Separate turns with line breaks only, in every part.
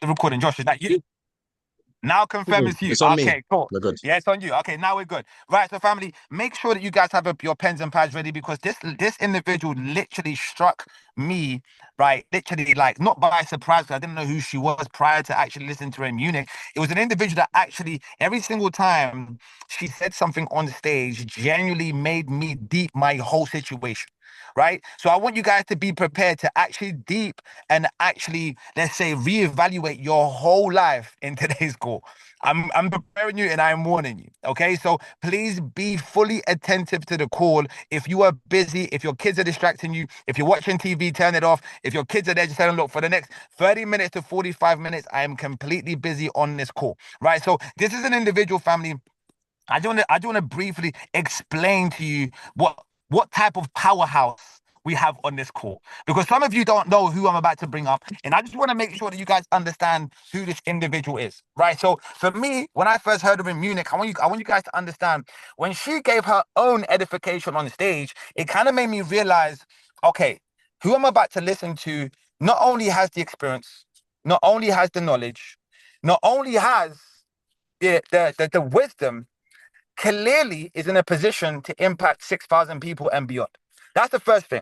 recording. Josh, is that you? Now confirm it's you.
It's on me.
Okay, cool.
We're good.
Yeah, it's on you. Okay, now we're good. Right, so family, make sure that you guys have your pens and pads ready because this individual literally struck me, right? Literally, like not by surprise, 'cause I didn't know who she was prior to actually listening to her in Munich. It was an individual that actually every single time she said something on stage genuinely made me deep my whole situation. Right. So I want you guys to be prepared to actually deep and actually, let's say, reevaluate your whole life in today's call. I'm preparing you and I'm warning you. Okay. So please be fully attentive to the call. If you are busy, if your kids are distracting you, if you're watching TV, turn it off. If your kids are there, just tell them, look, for the next 30 minutes to 45 minutes, I am completely busy on this call. Right. So this is an individual family. I do want to briefly explain to you what type of powerhouse we have on this call because some of you don't know who I'm about to bring up, and I just want to make sure that you guys understand who this individual is, right? So for me, when I first heard her in Munich, I want you guys to understand when she gave her own edification on stage, it kind of made me realize, okay, who I'm about to listen to not only has the experience, not only has the knowledge, not only has the wisdom clearly is in a position to impact 6,000 people and beyond. That's the first thing.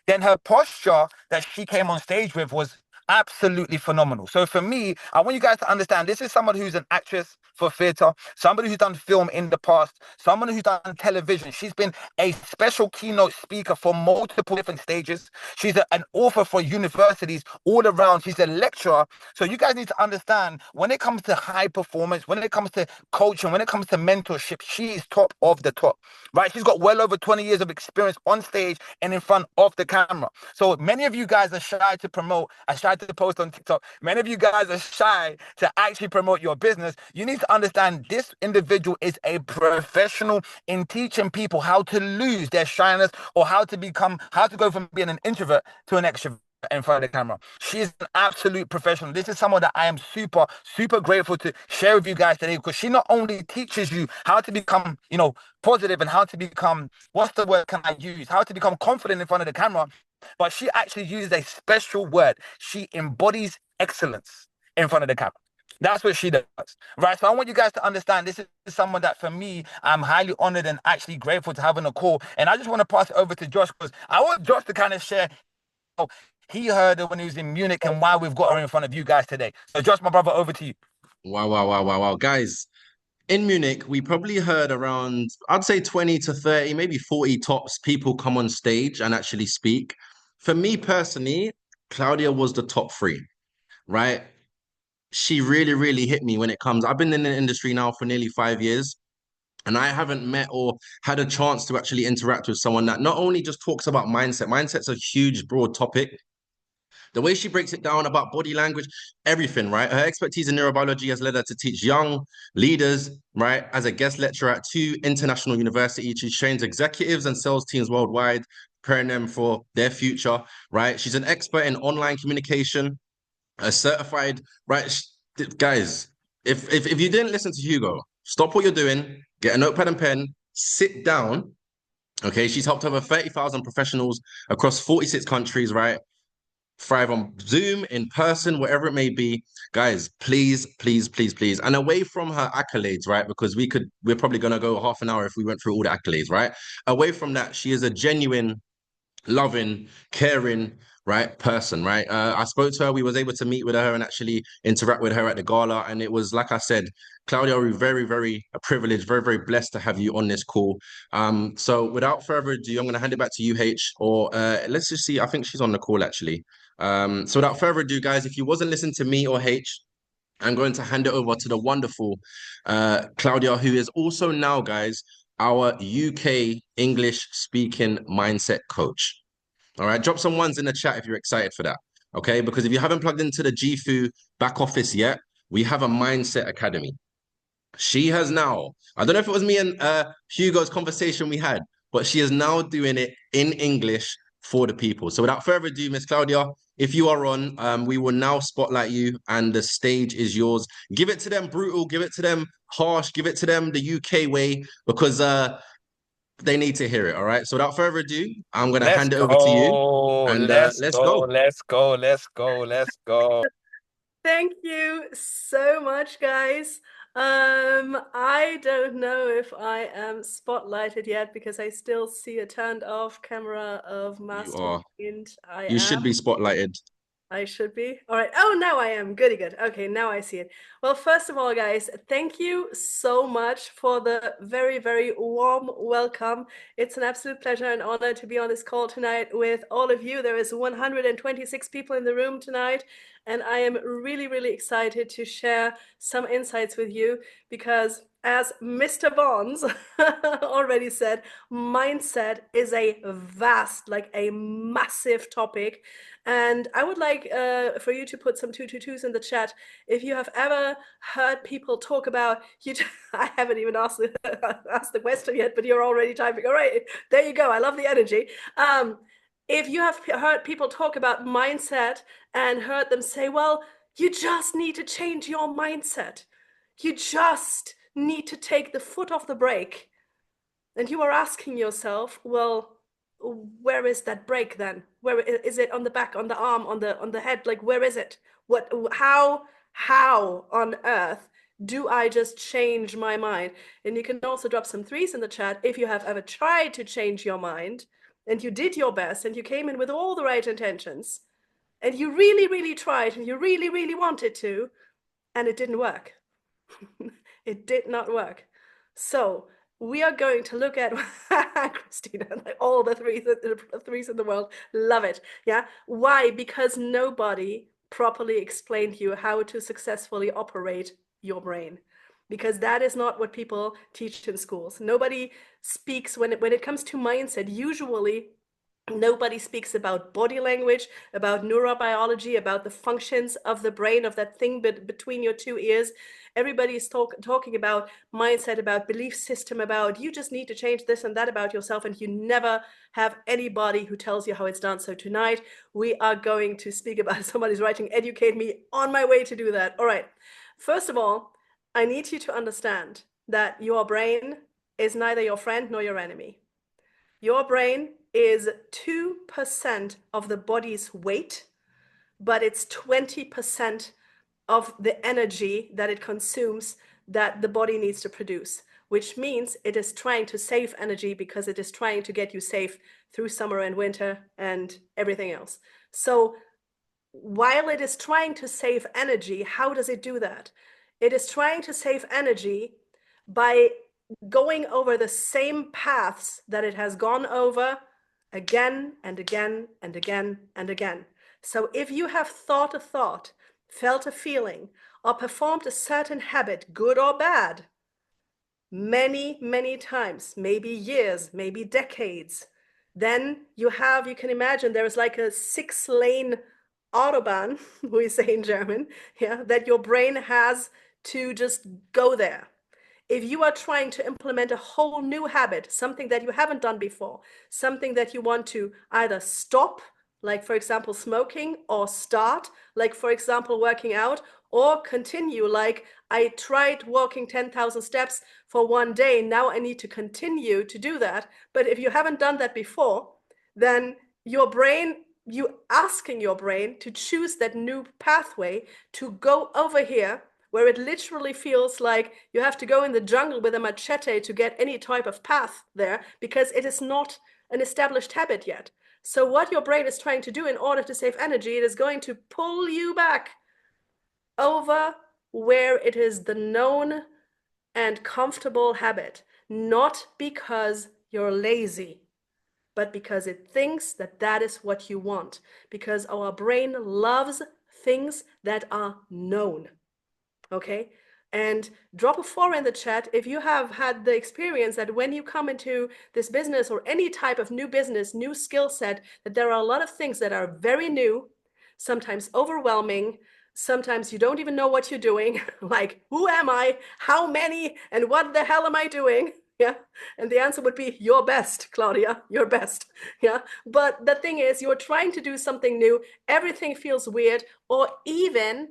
Then her posture that she came on stage with was absolutely phenomenal. So for me, I want you guys to understand this is someone who's an actress for theater, somebody who's done film in the past, someone who's done television. She's been a special keynote speaker for multiple different stages. She's an author for universities all around. She's a lecturer. So you guys need to understand when it comes to high performance, when it comes to coaching, when it comes to mentorship, she is top of the top, right? She's got well over 20 years of experience on stage and in front of the camera. So many of you guys are shy to promote, are shy to post on TikTok. Many of you guys are shy to actually promote your business. You need to understand this individual is a professional in teaching people how to lose their shyness or how to go from being an introvert to an extrovert in front of the camera. She is an absolute professional. This is someone that I am super, super grateful to share with you guys today because she not only teaches you how to become, positive and how to become, what's the word can I use? How to become confident in front of the camera, but she actually uses a special word. She embodies excellence in front of the camera. That's what she does, right? So I want you guys to understand this is someone that for me, I'm highly honored and actually grateful to have on the call. And I just want to pass it over to Josh because I want Josh to kind of share how he heard her when he was in Munich and why we've got her in front of you guys today. So Josh, my brother, over to you.
Wow, wow, wow, wow, wow. Guys, in Munich, we probably heard around, I'd say 20 to 30, maybe 40 tops people come on stage and actually speak. For me personally, Claudia was the top three, right? She really, really hit me when it comes. I've been in the industry now for nearly 5 years, and I haven't met or had a chance to actually interact with someone that not only just talks about mindset, mindset's a huge, broad topic. The way she breaks it down about body language, everything, right? Her expertise in neurobiology has led her to teach young leaders, right? As a guest lecturer at two international universities, she trains executives and sales teams worldwide, preparing them for their future, right? She's an expert in online communication, a certified, right? Guys, if you didn't listen to Hugo, stop what you're doing, get a notepad and pen, sit down. Okay, she's helped over 30,000 professionals across 46 countries, right? Thrive on Zoom, in person, whatever it may be. Guys, please, please, please, please. And away from her accolades, right? Because we're probably going to go half an hour if we went through all the accolades, right? Away from that, she is a genuine, loving, caring, right, person, right? I spoke to her. We was able to meet with her and actually interact with her at the gala. And it was, like I said, Claudia, we're very, very privileged, very, very blessed to have you on this call. So without further ado, I'm going to hand it back to you, H, or let's just see. I think she's on the call, actually. So without further ado, guys, if you wasn't listening to me or H, I'm going to hand it over to the wonderful Claudia, who is also now, guys, our UK English speaking mindset coach. All right, drop some ones in the chat if you're excited for that. Okay, because if you haven't plugged into the GFU back office yet, we have a mindset academy. She has now, I don't know if it was me and Hugo's conversation we had, but she is now doing it in English for the people. So without further ado, Miss Claudia, if you are on, we will now spotlight you and the stage is yours. Give it to them brutal, give it to them harsh, give it to them the UK way because they need to hear it. All right. So without further ado, I'm going to
Let's
hand it over to you
go.
and
Let's
let's
go.
go.
Let's go. Let's go. Let's go.
Thank you so much, guys. I don't know if I am spotlighted yet because I still see a turned off camera of
You are.
Mastermind. I
You should be
am.
spotlighted.
I should be. All right. Oh, now I am. Goody good. Okay, now I see it. Well, first of all, guys, thank you so much for the very, very warm welcome. It's an absolute pleasure and honor to be on this call tonight with all of you. There is 126 people in the room tonight, and I am really, really excited to share some insights with you because as Mr. Bonds already said, mindset is a vast, like a massive topic. And I would like for you to put some 222s in the chat. If you have ever heard people talk about, I haven't even asked asked the question yet, but you're already typing. All right, there you go. I love the energy. If you have heard people talk about mindset and heard them say, well, you just need to change your mindset. You just need to take the foot off the brake. And you are asking yourself, well, where is that brake then? Where is it? On the back, on the arm, on the head? Like, where is it? What, how on earth do I just change my mind? And you can also drop some threes in the chat if you have ever tried to change your mind and you did your best and you came in with all the right intentions and you really, really tried and you really, really wanted to, and it didn't work. It did not work. So we are going to look at Christina, like all the threes in the world. Love it. Yeah. Why? Because nobody properly explained you how to successfully operate your brain. Because that is not what people teach in schools. Nobody speaks when it comes to mindset. Usually nobody speaks about body language, about neurobiology, about the functions of the brain, of that thing between your two ears. Everybody is talking about mindset, about belief system, about you just need to change this and that about yourself, and you never have anybody who tells you how it's done. So tonight we are going to speak about, somebody's writing, educate me, on my way to do that. All right. First of all, I need you to understand that your brain is neither your friend nor your enemy. Your brain is 2% of the body's weight, but it's 20% of the energy that it consumes that the body needs to produce, which means it is trying to save energy because it is trying to get you safe through summer and winter and everything else. So while it is trying to save energy, how does it do that? It is trying to save energy by going over the same paths that it has gone over again and again and again and again. So if you have thought a thought, felt a feeling, or performed a certain habit, good or bad, many, many times, maybe years, maybe decades, then you can imagine there is like a 6-lane Autobahn, we say in German, yeah, that your brain has to just go there. If you are trying to implement a whole new habit, something that you haven't done before, something that you want to either stop, like for example smoking, or start, like for example working out, or continue, like I tried walking 10,000 steps for one day, now I need to continue to do that. But if you haven't done that before, then you asking your brain to choose that new pathway to go over here where it literally feels like you have to go in the jungle with a machete to get any type of path there because it is not an established habit yet. So what your brain is trying to do in order to save energy, it is going to pull you back over where it is the known and comfortable habit, not because you're lazy, but because it thinks that that is what you want, because our brain loves things that are known. Okay. And drop a 4 in the chat if you have had the experience that when you come into this business or any type of new business, new skill set, that there are a lot of things that are very new, sometimes overwhelming. Sometimes you don't even know what you're doing. Like, who am I? How many? And what the hell am I doing? Yeah. And the answer would be your best, Claudia, your best. Yeah. But the thing is, you're trying to do something new. Everything feels weird, or even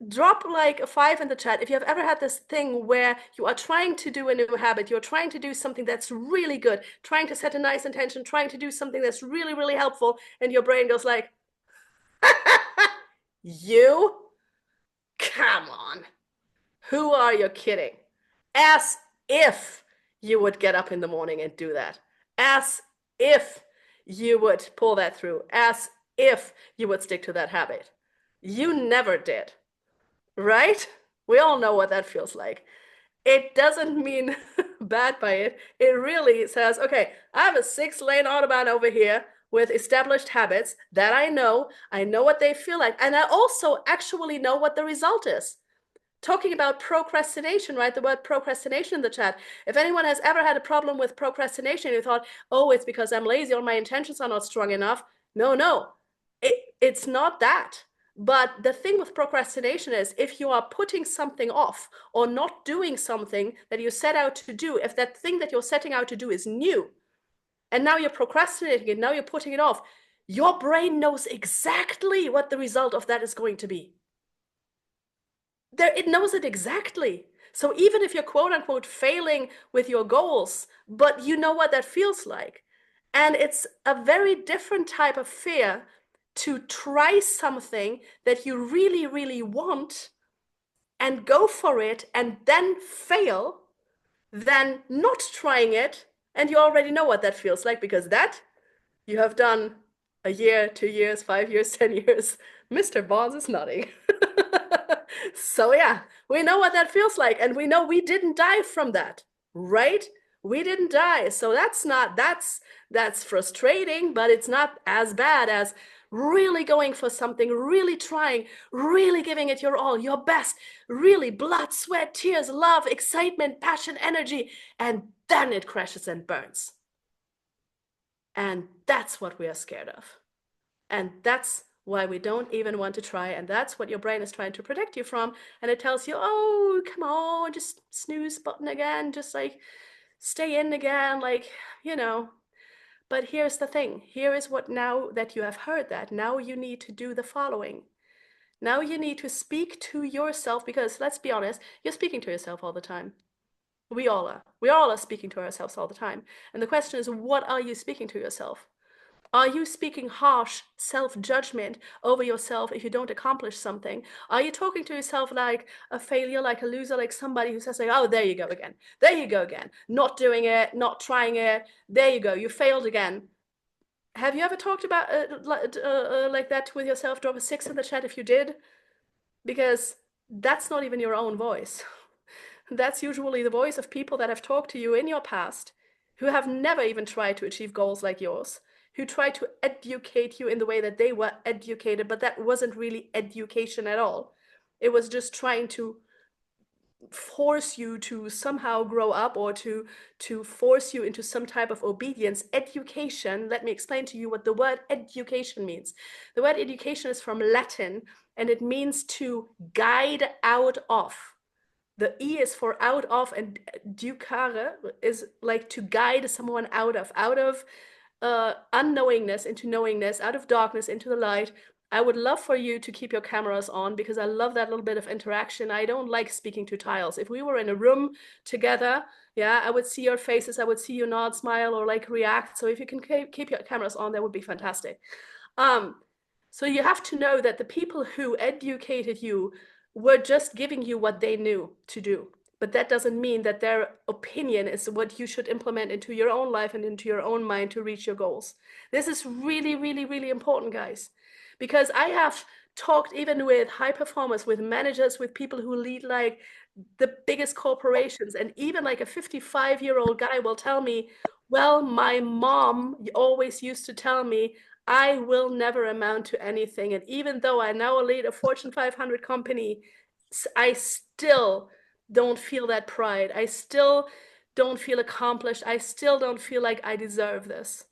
drop like a 5 in the chat if you have ever had this thing where you are trying to do a new habit, you're trying to do something that's really good, trying to set a nice intention, trying to do something that's really, really helpful, and your brain goes like, you? come on. Who are you kidding? As if you would get up in the morning and do that. As if you would pull that through. As if you would stick to that habit. You never did, right? We all know what that feels like. It doesn't mean bad by it. It really says, okay, I have a 6-lane Autobahn over here with established habits that I know what they feel like, and I also actually know what the result is. Talking about procrastination, right? The word procrastination in the chat. If anyone has ever had a problem with procrastination, you thought, oh, it's because I'm lazy or my intentions are not strong enough. No, it's not that. But the thing with procrastination is if you are putting something off or not doing something that you set out to do, if that thing that you're setting out to do is new, and now you're procrastinating it, now you're putting it off, your brain knows exactly what the result of that is going to be. It knows it exactly. So even if you're quote unquote failing with your goals, but you know what that feels like. And it's a very different type of fear to try something that you really, really want and go for it and then fail than not trying it. And you already know what that feels like because that you have done a year, 2 years, 5 years, 10 years. Mr. Bonds is nodding. So yeah, we know what that feels like, and we know we didn't die from that, right? We didn't die. So that's frustrating, but it's not as bad as really going for something, really trying, really giving it your all, your best, really blood, sweat, tears, love, excitement, passion, energy, and then it crashes and burns. And that's what we are scared of. And that's why we don't even want to try. And that's what your brain is trying to protect you from. And it tells you, oh, come on, just snooze button again, just like stay in again, like, you know. But here's the thing. Here is what, now that you have heard that, now you need to do the following. Now you need to speak to yourself, because let's be honest, you're speaking to yourself all the time. We all are. We all are speaking to ourselves all the time. And the question is, what are you speaking to yourself? Are you speaking harsh self-judgment over yourself if you don't accomplish something? Are you talking to yourself like a failure, like a loser, like somebody who says like, oh, there you go again. There you go again. Not doing it, not trying it. There you go. You failed again. Have you ever talked about like that with yourself? Drop a 6 in the chat if you did, because that's not even your own voice. That's usually the voice of people that have talked to you in your past, who have never even tried to achieve goals like yours, who tried to educate you in the way that they were educated, but that wasn't really education at all. It was just trying to force you to somehow grow up, or to force you into some type of obedience. Education, let me explain to you what the word education means. The word education is from Latin, and it means to guide out of. The E is for out of, and ducare is like to guide someone out of unknowingness into knowingness, out of darkness into the light. I would love for you to keep your cameras on, because I love that little bit of interaction. I don't like speaking to tiles. If we were in a room together, yeah, I would see your faces, I would see you nod, smile, or like react. So if you can keep your cameras on, that would be fantastic. So you have to know that the people who educated you were just giving you what they knew to do. But that doesn't mean that their opinion is what you should implement into your own life and into your own mind to reach your goals. This is really, really, really important, guys. Because I have talked even with high performers, with managers, with people who lead like the biggest corporations, and even like a 55-year-old guy will tell me, well, my mom always used to tell me, I will never amount to anything. And even though I now lead a Fortune 500 company, I still don't feel that pride. I still don't feel accomplished. I still don't feel like I deserve this.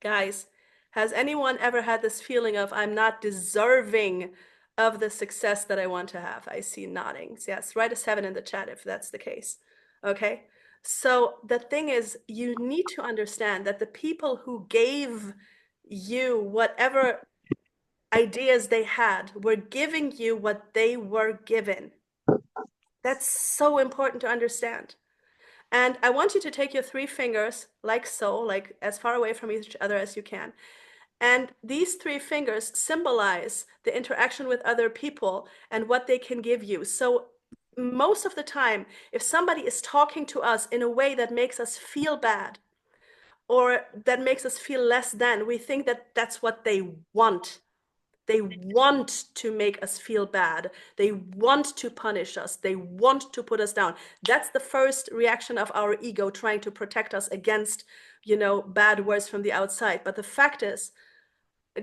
Guys, has anyone ever had this feeling of I'm not deserving of the success that I want to have? I see noddings. Yes, write a 7 in the chat if that's the case. Okay. So the thing is, you need to understand that the people who gave you whatever ideas they had were giving you what they were given. That's so important to understand. And I want you to take your 3 fingers like so, like as far away from each other as you can. And these three fingers symbolize the interaction with other people and what they can give you. So most of the time, if somebody is talking to us in a way that makes us feel bad or that makes us feel less than, we think that that's what they want. They want to make us feel bad. They want to punish us. They want to put us down. That's the first reaction of our ego trying to protect us against, bad words from the outside. But the fact is,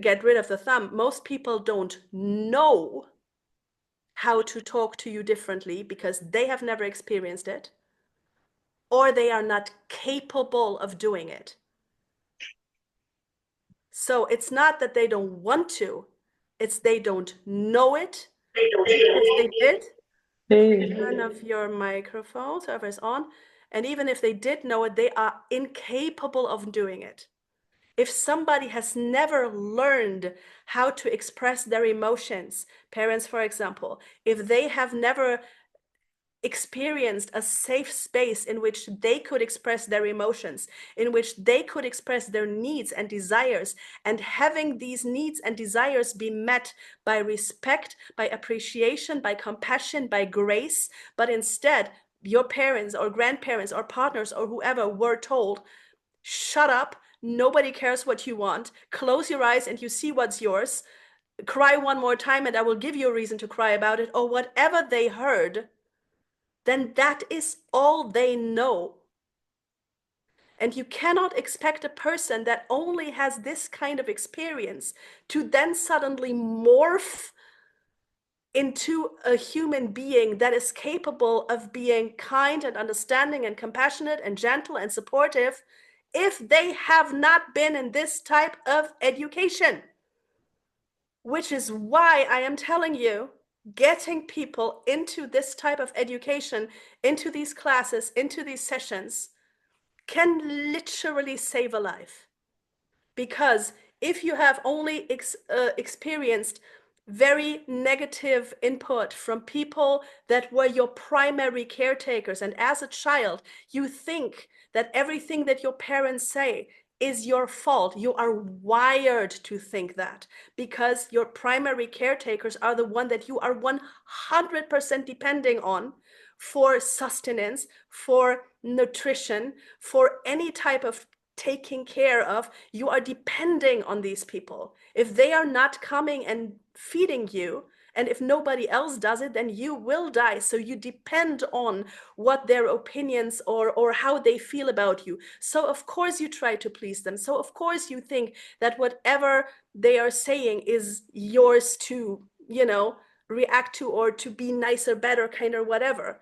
get rid of the thumb. Most people don't know how to talk to you differently because they have never experienced it, or they are not capable of doing it. So it's not that they don't want to, it's they don't know it. If they did, turn off your microphone, whoever is on. And even if they did know it, they are incapable of doing it. If somebody has never learned how to express their emotions, parents, for example, if they have never experienced a safe space in which they could express their emotions, in which they could express their needs and desires, and having these needs and desires be met by respect, by appreciation, by compassion, by grace, but instead your parents or grandparents or partners or whoever were told, shut up, nobody cares what you want, close your eyes and you see what's yours, cry one more time and I will give you a reason to cry about it, or whatever they heard, then that is all they know. And you cannot expect a person that only has this kind of experience to then suddenly morph into a human being that is capable of being kind and understanding and compassionate and gentle and supportive if they have not been in this type of education. Which is why I am telling you, getting people into this type of education, into these classes, into these sessions, can literally save a life. Because if you have only experienced very negative input from people that were your primary caretakers, and as a child, you think that everything that your parents say is your fault. You are wired to think that because your primary caretakers are the one that you are 100% depending on for sustenance, for nutrition, for any type of taking care of. You are depending on these people. If they are not coming and feeding you, and if nobody else does it, then you will die. So you depend on what their opinions or how they feel about you. So of course you try to please them. So of course you think that whatever they are saying is yours to, react to, or to be nicer, better, kinder, whatever.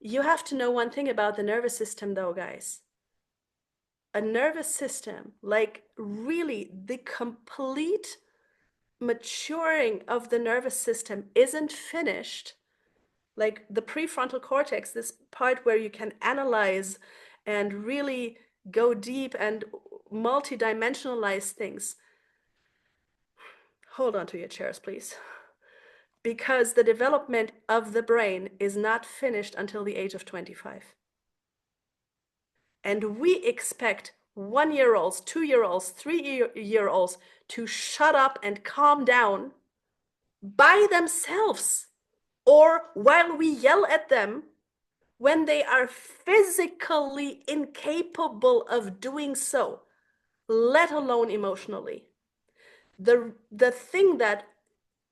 You have to know one thing about the nervous system though, guys. A nervous system, like really the complete maturing of the nervous system isn't finished. Like the prefrontal cortex, this part where you can analyze and really go deep and multidimensionalize things. Hold on to your chairs, please. Because the development of the brain is not finished until the age of 25. And we expect 1-year-olds, 2-year-olds, 3-year-olds to shut up and calm down by themselves, or while we yell at them when they are physically incapable of doing so, let alone emotionally. The thing that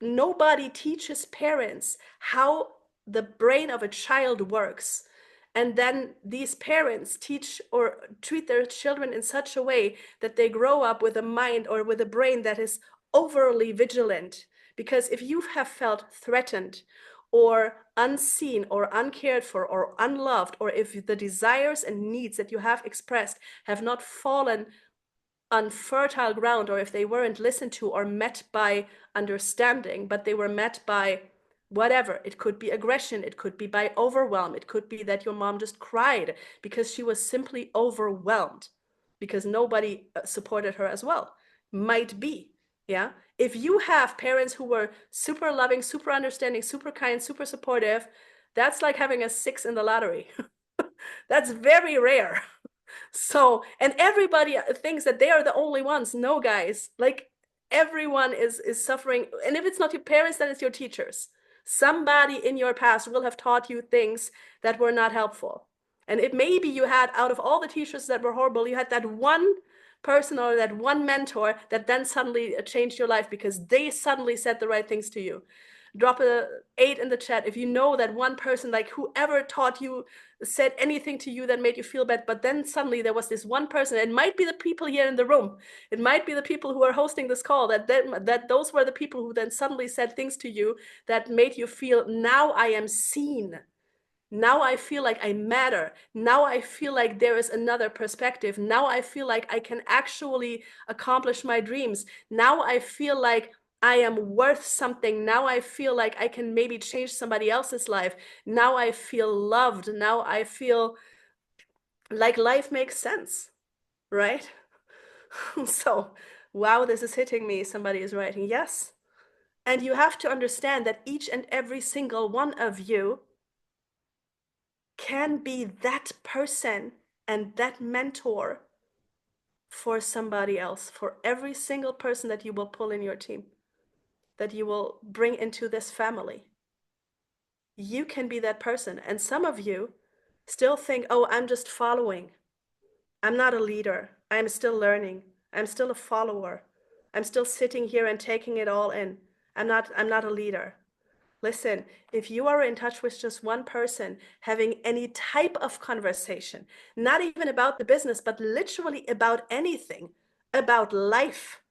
nobody teaches parents how the brain of a child works. And then these parents teach or treat their children in such a way that they grow up with a mind or with a brain that is overly vigilant. Because if you have felt threatened or unseen or uncared for or unloved, or if the desires and needs that you have expressed have not fallen on fertile ground, or if they weren't listened to or met by understanding, but they were met by whatever. It could be aggression, it could be by overwhelm, it could be that your mom just cried because she was simply overwhelmed because nobody supported her as well. Might be, yeah. If you have parents who were super loving, super understanding, super kind, super supportive, that's like having a 6 in the lottery. That's very rare. So, and everybody thinks that they are the only ones. No, guys, like everyone is suffering. And if it's not your parents, then it's your teachers. Somebody in your past will have taught you things that were not helpful. And it maybe you had, out of all the teachers that were horrible, you had that one person or that one mentor that then suddenly changed your life because they suddenly said the right things to you. Drop a 8 in the chat if you know that one person, like whoever taught you, said anything to you that made you feel bad, but then suddenly there was this one person. It might be the people here in the room, it might be the people who are hosting this call, that those were the people who then suddenly said things to you that made you feel, now I am seen. Now I feel like I matter. Now I feel like there is another perspective. Now I feel like I can actually accomplish my dreams. Now I feel like I am worth something. Now I feel like I can maybe change somebody else's life. Now I feel loved. Now I feel like life makes sense, right? So, wow, this is hitting me. Somebody is writing, yes. And you have to understand that each and every single one of you can be that person and that mentor for somebody else, for every single person that you will pull in your team, that you will bring into this family. You can be that person. And some of you still think, oh, I'm just following. I'm not a leader. I'm still learning. I'm still a follower. I'm still sitting here and taking it all in. I'm not a leader. Listen, if you are in touch with just one person, having any type of conversation, not even about the business, but literally about anything, about life.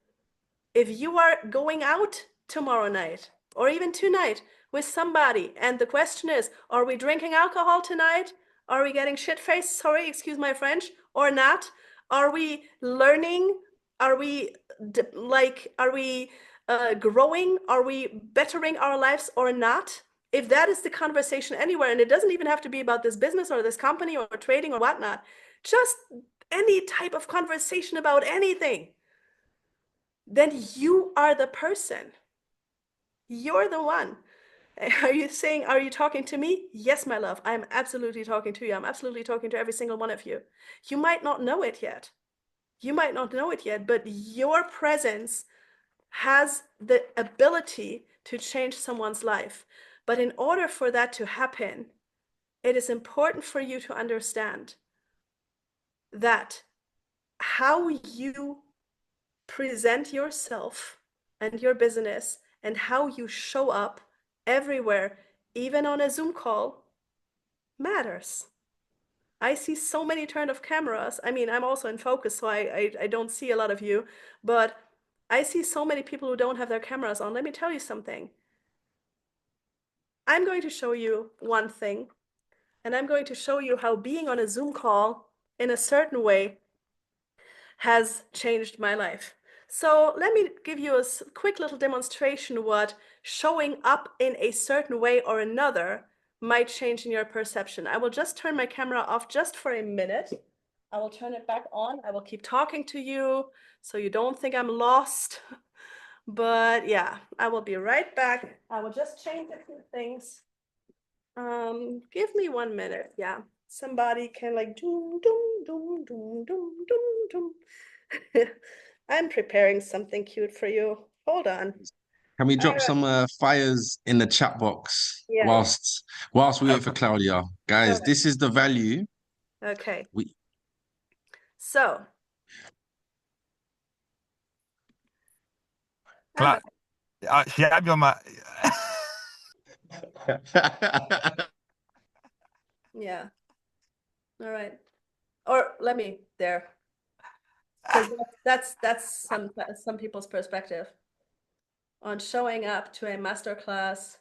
If you are going out tomorrow night or even tonight with somebody, and the question is, are we drinking alcohol tonight? Are we getting shit-faced? Sorry, excuse my French, or not? Are we learning? Are we growing? Are we bettering our lives or not? If that is the conversation anywhere, and it doesn't even have to be about this business or this company or trading or whatnot, just any type of conversation about anything, then you are the person. You're the one. Are you saying, are you talking to me? Yes, my love, I'm absolutely talking to you. I'm absolutely talking to every single one of you. You might not know it yet. You might not know it yet, but your presence has the ability to change someone's life. But in order for that to happen, it is important for you to understand that how you present yourself and your business and how you show up everywhere, even on a Zoom call, matters. I see so many turned off cameras. I mean, I'm also in focus, so I don't see a lot of you, but I see so many people who don't have their cameras on. Let me tell you something. I'm going to show you one thing, and I'm going to show you how being on a Zoom call in a certain way has changed my life. So let me give you a quick little demonstration what showing up in a certain way or another might change in your perception. I will just turn my camera off just for a minute. I will turn it back on. I will keep talking to you so you don't think I'm lost. But yeah, I will be right back. I will just change a few things. Give me 1 minute. Yeah, somebody can like doom, doom, doom, doom, doom, doom, doom. I'm preparing something cute for you. Hold on.
Can we
All
drop
right.
some fires in the chat box
Yeah.
whilst we wait for Claudia?
All
Guys,
right.
this is the value.
Okay.
We
So I'm
Cla- She have your ma-
yeah. All right. Or let me there, because that's some people's perspective on showing up to a master class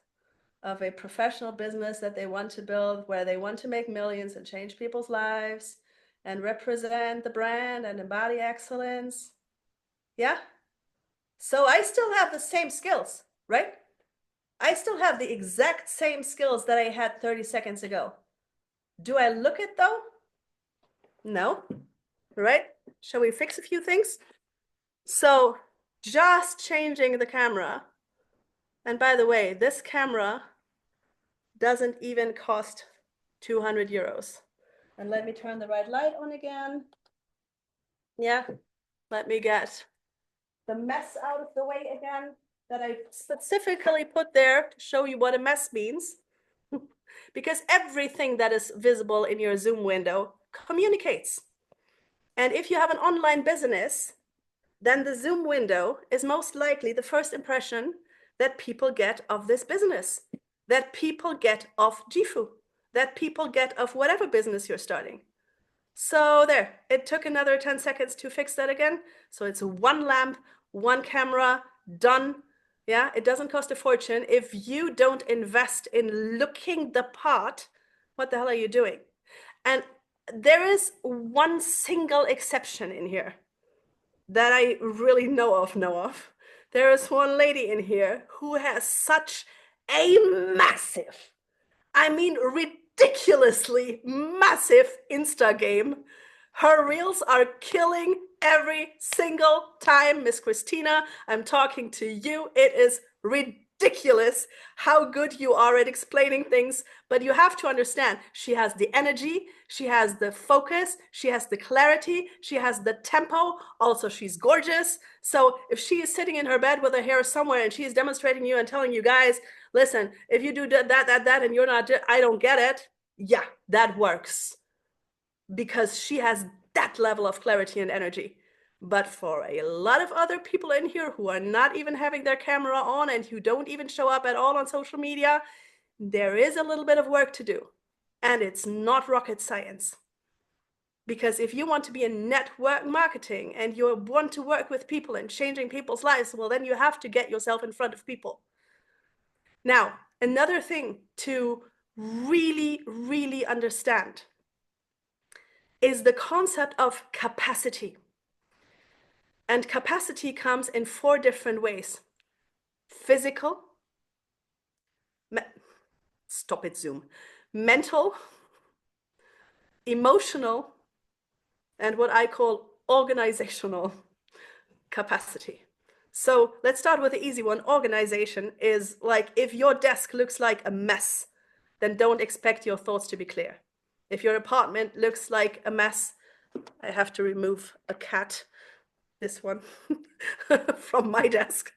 of a professional business that they want to build, where they want to make millions and change people's lives and represent the brand and embody excellence. Yeah. So I still have the same skills, right? I still have the exact same skills that I had 30 seconds ago. Do I look it though? No. Right? Shall we fix a few things? So just changing the camera. And by the way, this camera doesn't even cost 200 euros. And let me turn the right light on again. Yeah, let me get the mess out of the way again that I specifically put there to show you what a mess means. Because everything that is visible in your Zoom window communicates. And if you have an online business, then the Zoom window is most likely the first impression that people get of this business, that people get of Jifu, that people get of whatever business you're starting. So there, it took another 10 seconds to fix that again. So it's one lamp, one camera, done. Yeah, it doesn't cost a fortune. If you don't invest in looking the part, what the hell are you doing? And there is one single exception in here that I really know of. There is one lady in here who has such a massive, I mean ridiculously massive Insta game. Her reels are killing every single time. Miss Christina, I'm talking to you. It is ridiculous how good you are at explaining things, but you have to understand, she has the energy, she has the focus, she has the clarity, she has the tempo. Also, she's gorgeous. So if she is sitting in her bed with her hair somewhere and she is demonstrating you and telling you guys, listen, if you do that, and you're not, I don't get it. Yeah, that works because she has that level of clarity and energy. But for a lot of other people in here who are not even having their camera on and who don't even show up at all on social media, there is a little bit of work to do. And it's not rocket science. Because if you want to be in network marketing and you want to work with people and changing people's lives, well, then you have to get yourself in front of people. Now, another thing to really, really understand is the concept of capacity. And capacity comes in 4 different ways. Physical, stop it, Zoom, mental, emotional, and what I call organizational capacity. So let's start with the easy one. Organization is like, if your desk looks like a mess, then don't expect your thoughts to be clear. If your apartment looks like a mess, I have to remove a cat, this one, from my desk.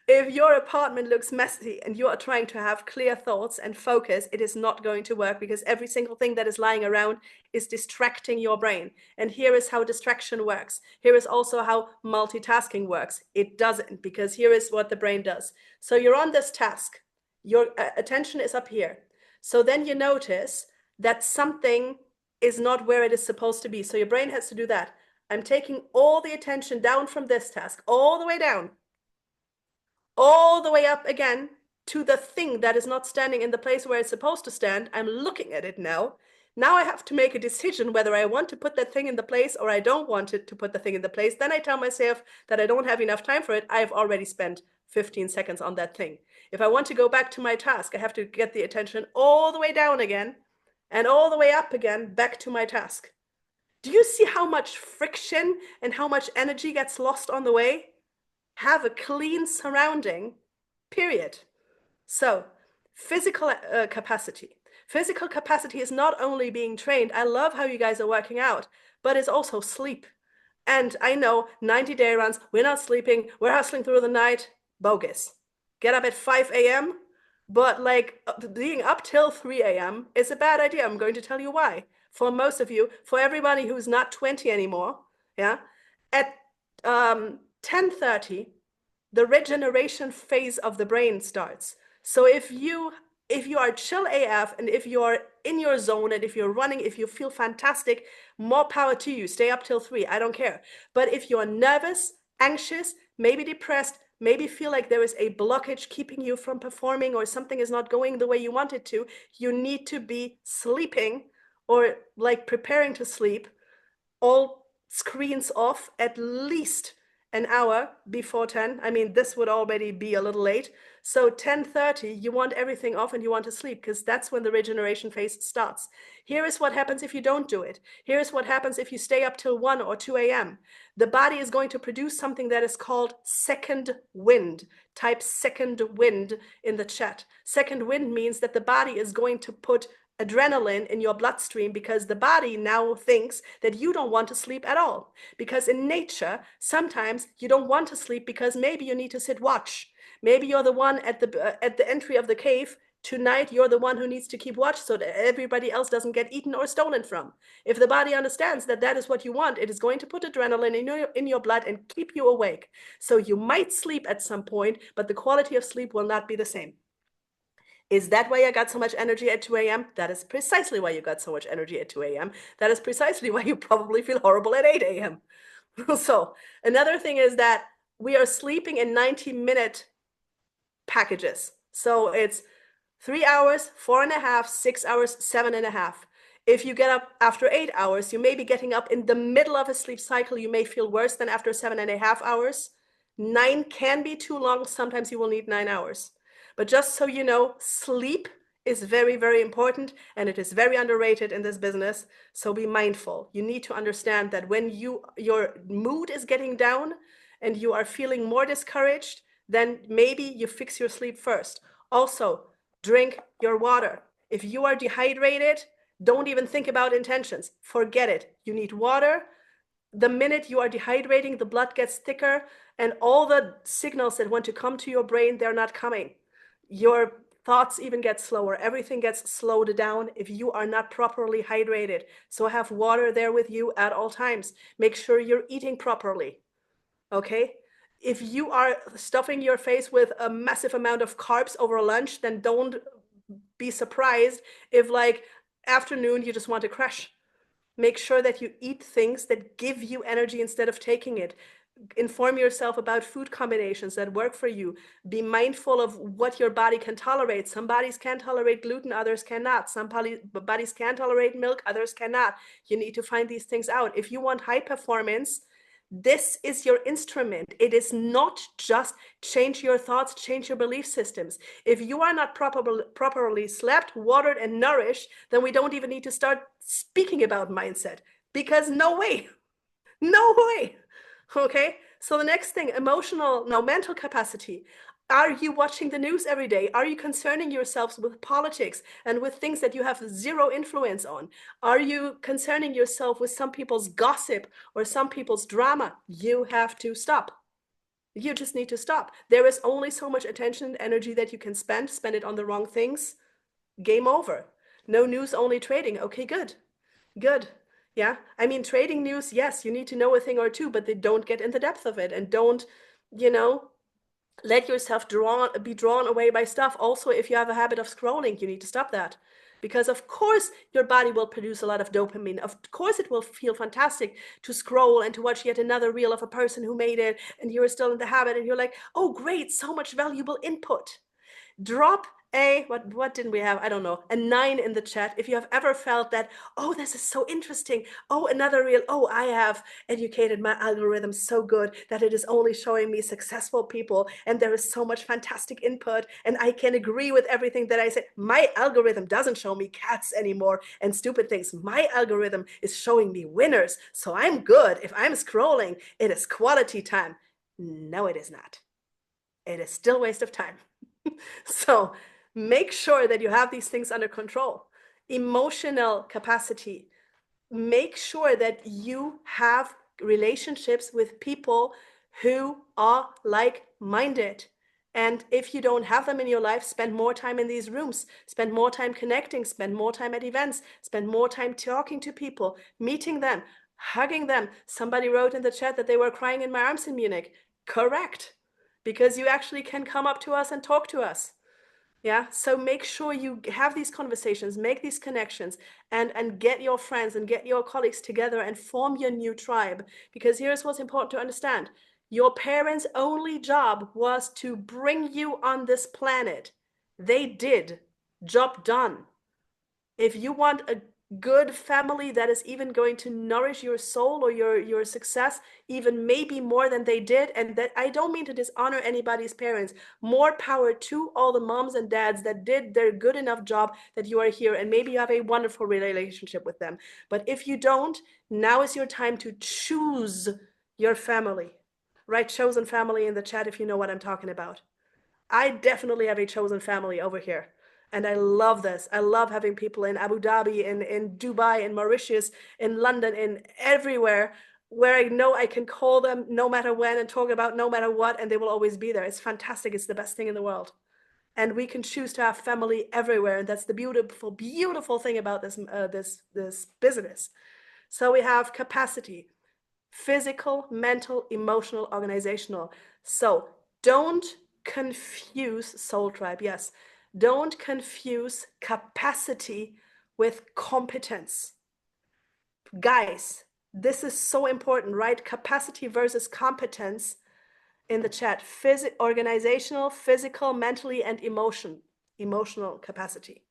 If your apartment looks messy and you are trying to have clear thoughts and focus, it is not going to work because every single thing that is lying around is distracting your brain. And here is how distraction works. Here is also how multitasking works. It doesn't, because here is what the brain does. So you're on this task. Your attention is up here. So then you notice that something is not where it is supposed to be. So your brain has to do that. I'm taking all the attention down from this task, all the way down, all the way up again to the thing that is not standing in the place where it's supposed to stand. I'm looking at it now. Now I have to make a decision whether I want to put that thing in the place or I don't want it to put the thing in the place. Then I tell myself that I don't have enough time for it. I've already spent 15 seconds on that thing. If I want to go back to my task, I have to get the attention all the way down again and all the way up again back to my task. Do you see how much friction and how much energy gets lost on the way? Have a clean surrounding, period. So, physical capacity. Physical capacity is not only being trained, I love how you guys are working out, but it's also sleep. And I know 90-day runs, we're not sleeping, we're hustling through the night, bogus. Get up at 5 a.m., but like being up till 3 a.m. is a bad idea. I'm going to tell you why. For most of you, for everybody who's not 20 anymore, yeah, at 10:30, the regeneration phase of the brain starts. So if you are chill AF and if you're in your zone and if you're running, if you feel fantastic, more power to you. Stay up till 3, I don't care. But if you're nervous, anxious, maybe depressed, maybe feel like there is a blockage keeping you from performing or something is not going the way you want it to, you need to be sleeping or like preparing to sleep, all screens off at least an hour before 10. I mean, this would already be a little late. So 10:30, you want everything off and you want to sleep because that's when the regeneration phase starts. Here is what happens if you don't do it. Here is what happens if you stay up till 1 or 2 a.m. The body is going to produce something that is called second wind. Type second wind in the chat. Second wind means that the body is going to put adrenaline in your bloodstream because the body now thinks that you don't want to sleep at all. Because in nature, sometimes you don't want to sleep because maybe you need to sit watch. Maybe you're the one at the entry of the cave. Tonight, you're the one who needs to keep watch so that everybody else doesn't get eaten or stolen from. If the body understands that that is what you want, it is going to put adrenaline in your blood and keep you awake. So you might sleep at some point, but the quality of sleep will not be the same. Is that why I got so much energy at 2 a.m.? That is precisely why you got so much energy at 2 a.m. That is precisely why you probably feel horrible at 8 a.m. So another thing is that we are sleeping in 90-minute packages. So it's 3 hours, 4.5, 6 hours, 7.5. If you get up after 8 hours, you may be getting up in the middle of a sleep cycle. You may feel worse than after 7.5 hours. 9 can be too long. Sometimes you will need 9 hours. But just so you know, sleep is very, very important and it is very underrated in this business. So be mindful. You need to understand that when your mood is getting down and you are feeling more discouraged, then maybe you fix your sleep first. Also, drink your water. If you are dehydrated, don't even think about intentions. Forget it. You need water. The minute you are dehydrating, the blood gets thicker and all the signals that want to come to your brain, they're not coming. Your thoughts even get slower. Everything gets slowed down if you are not properly hydrated. So have water there with you at all times. Make sure you're eating properly. Okay? If you are stuffing your face with a massive amount of carbs over lunch, then don't be surprised if like afternoon you just want to crash. Make sure that you eat things that give you energy instead of taking it. Inform yourself about food combinations that work for you. Be mindful of what your body can tolerate. Some bodies can tolerate gluten, others cannot. Some bodies can tolerate milk, others cannot. You need to find these things out. If you want high performance, this is your instrument. It is not just change your thoughts, change your belief systems. If you are not properly slept, watered, and nourished, then we don't even need to start speaking about mindset because no way, no way. Okay, so the next thing, mental capacity. Are you watching the news every day? Are you concerning yourselves with politics and with things that you have zero influence on? Are you concerning yourself with some people's gossip or some people's drama? You have to stop. You just need to stop. There is only so much attention and energy that you can spend. Spend it on the wrong things. Game over. No news, only trading. Okay, good. Good. Yeah. I mean, trading news, yes, you need to know a thing or two, but they don't get in the depth of it and don't, let yourself be drawn away by stuff. Also, if you have a habit of scrolling, you need to stop that. Because of course your body will produce a lot of dopamine. Of course it will feel fantastic to scroll and to watch yet another reel of a person who made it and you're still in the habit and you're like, oh great, so much valuable input. Drop what didn't we have? I don't know, a 9 in the chat if you have ever felt that, oh, this is so interesting. Oh, another reel. Oh, I have educated my algorithm so good that it is only showing me successful people and there is so much fantastic input and I can agree with everything that I say. My algorithm doesn't show me cats anymore and stupid things. My algorithm is showing me winners. So I'm good. If I'm scrolling, it is quality time. No, it is not. It is still a waste of time. So make sure that you have these things under control. Emotional capacity. Make sure that you have relationships with people who are like-minded. And if you don't have them in your life, spend more time in these rooms, spend more time connecting, spend more time at events, spend more time talking to people, meeting them, hugging them. Somebody wrote in the chat that they were crying in my arms in Munich. Correct. Because you actually can come up to us and talk to us. Yeah, so make sure you have these conversations, make these connections, and get your friends and get your colleagues together and form your new tribe. Because here's what's important to understand. Your parents' only job was to bring you on this planet. They did. Job done. If you want a good family that is even going to nourish your soul or your success even maybe more than they did. And that I don't mean to dishonor anybody's parents. More power to all the moms and dads that did their good enough job that you are here, and maybe you have a wonderful relationship with them. But if you don't, now is your time to choose your family. Write chosen family in the chat if you know what I'm talking about. I definitely have a chosen family over here. And I love this. I love having people in Abu Dhabi, in Dubai, in Mauritius, in London, in everywhere where I know I can call them no matter when and talk about no matter what, and they will always be there. It's fantastic. It's the best thing in the world. And we can choose to have family everywhere. And that's the beautiful, beautiful thing about this business. So we have capacity, physical, mental, emotional, organizational. So don't confuse Soul Tribe. Yes, don't confuse capacity with competence. Guys, this is so important, right? Capacity versus competence in the chat. Organizational, physical, mentally, and emotional capacity.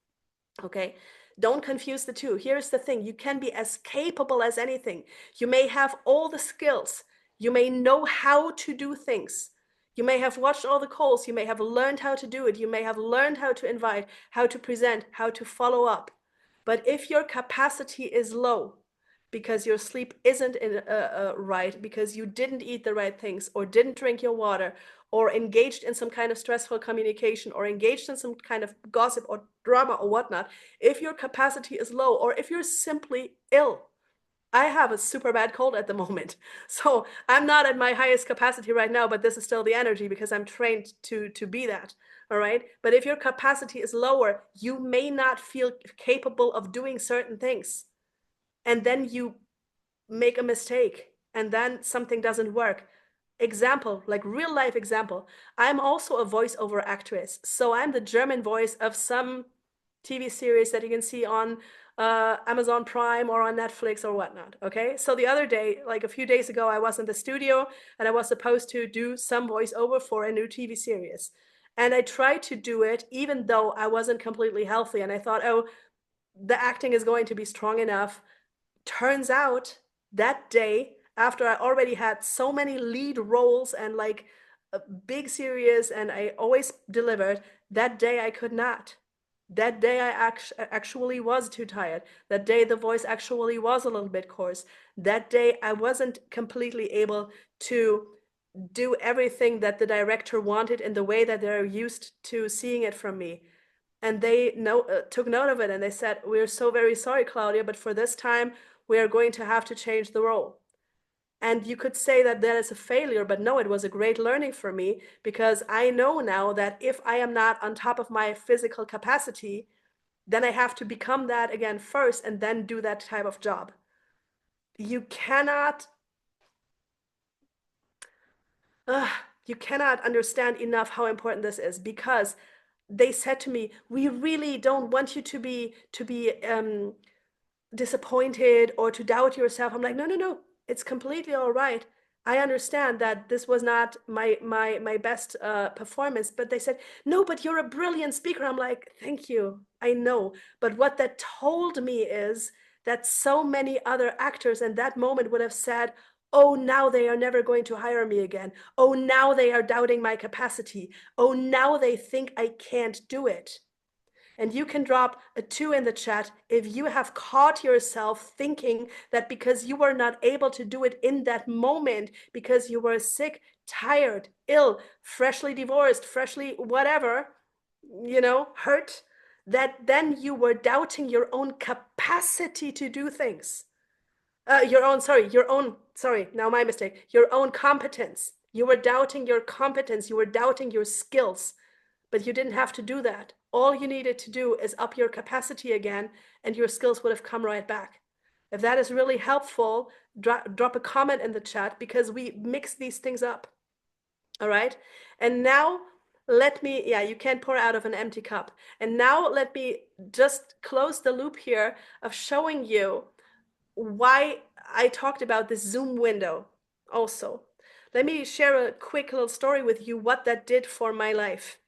Okay, don't confuse the two. Here's the thing: you can be as capable as anything. You may have all the skills, you may know how to do things, you may have watched all the calls, you may have learned how to do it, you may have learned how to invite, how to present, how to follow up. But if your capacity is low because your sleep isn't right, because you didn't eat the right things, or didn't drink your water, or engaged in some kind of stressful communication, or engaged in some kind of gossip or drama or whatnot, if your capacity is low, or if you're simply ill. I have a super bad cold at the moment, so I'm not at my highest capacity right now, but this is still the energy because I'm trained to be that. All right. But if your capacity is lower, you may not feel capable of doing certain things. And then you make a mistake, and then something doesn't work. Example, like real life example, I'm also a voiceover actress. So I'm the German voice of some TV series that you can see on Amazon Prime or on Netflix or whatnot. Okay. So the other day, like a few days ago, I was in the studio and I was supposed to do some voiceover for a new TV series. And I tried to do it even though I wasn't completely healthy. And I thought, oh, the acting is going to be strong enough. Turns out that day, after I already had so many lead roles and like a big series, and I always delivered, that day I could not. That day I actually was too tired. That day the voice actually was a little bit coarse. That day I wasn't completely able to do everything that the director wanted in the way that they're used to seeing it from me. And they took note of it, and they said, "We're so very sorry, Claudia, but for this time, we are going to have to change the role." And you could say that that is a failure, but no, it was a great learning for me, because I know now that if I am not on top of my physical capacity, then I have to become that again first and then do that type of job. You cannot you cannot understand enough how important this is, because they said to me, "We really don't want you to be disappointed or to doubt yourself." I'm like, no, no, no, it's completely all right. I understand that this was not my best performance, but they said, "No, but you're a brilliant speaker." I'm like, "Thank you, I know." But what that told me is that so many other actors in that moment would have said, "Oh, now they are never going to hire me again. Oh, now they are doubting my capacity. Oh, now they think I can't do it." And you can drop a 2 in the chat if you have caught yourself thinking that because you were not able to do it in that moment, because you were sick, tired, ill, freshly divorced, freshly whatever, hurt, that then you were doubting your own capacity to do things. Now my mistake, your own competence. You were doubting your competence, you were doubting your skills. But you didn't have to do that. All you needed to do is up your capacity again, and your skills would have come right back. If that is really helpful, drop a comment in the chat, because we mix these things up. All right. And now you can't pour out of an empty cup. And now let me just close the loop here of showing you why I talked about this Zoom window also. Let me share a quick little story with you, what that did for my life.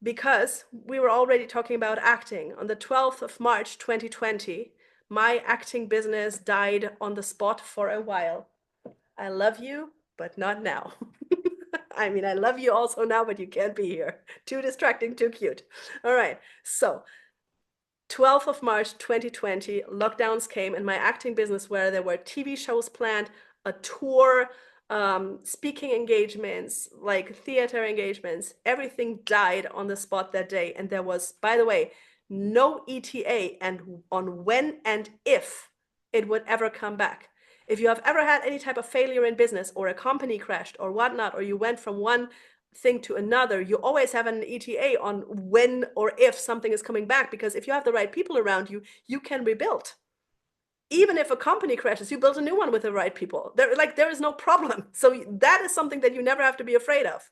Because we were already talking about acting. On the 12th of March 2020, my acting business died on the spot for a while. I love you, but not now. I mean, I love you also now, but you can't be here. Too distracting, too cute. All right. So 12th of March 2020, lockdowns came in my acting business where there were TV shows planned, a tour, speaking engagements, like theater engagements. Everything died on the spot that day. And there was, by the way, no ETA and on when and if it would ever come back. If you have ever had any type of failure in business or a company crashed or whatnot, or you went from one thing to another, you always have an ETA on when or if something is coming back, because if you have the right people around you, you can rebuild. Even if a company crashes, you build a new one with the right people. There is no problem. So that is something that you never have to be afraid of,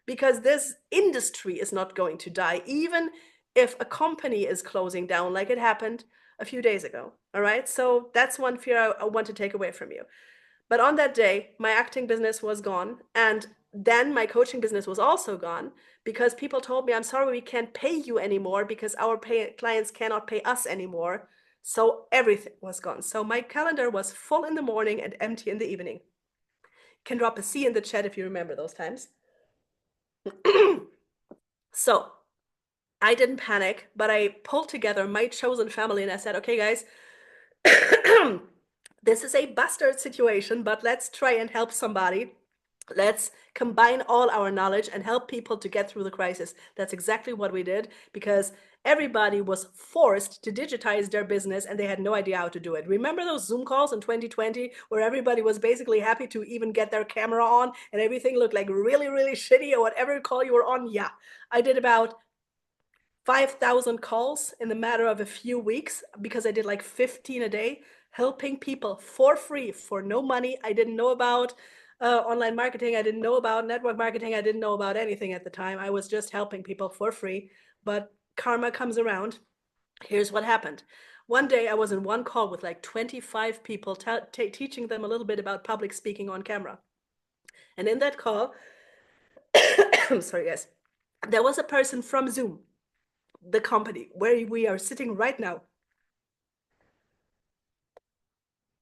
because this industry is not going to die, even if a company is closing down, like it happened a few days ago. All right. So that's one fear I want to take away from you. But on that day, my acting business was gone. And then my coaching business was also gone, because people told me, I'm sorry, we can't pay you anymore because our clients cannot pay us anymore. So everything was gone. So my calendar was full in the morning and empty in the evening. Can drop a C in the chat if you remember those times. So I didn't panic, but I pulled together my chosen family and I said, okay, guys, this is a bastard situation, but let's try and help somebody. Let's combine all our knowledge and help people to get through the crisis. That's exactly what we did, because everybody was forced to digitize their business and they had no idea how to do it. Remember those Zoom calls in 2020 where everybody was basically happy to even get their camera on and everything looked like really, really shitty, or whatever call you were on? Yeah, I did about 5,000 calls in the matter of a few weeks, because I did like 15 a day, helping people for free, for no money. I didn't know about online marketing. I didn't know about network marketing. I didn't know about anything at the time. I was just helping people for free. But karma comes around. Here's what happened. One day I was in one call with like 25 people, teaching them a little bit about public speaking on camera. And in that call, sorry guys, there was a person from Zoom, the company where we are sitting right now.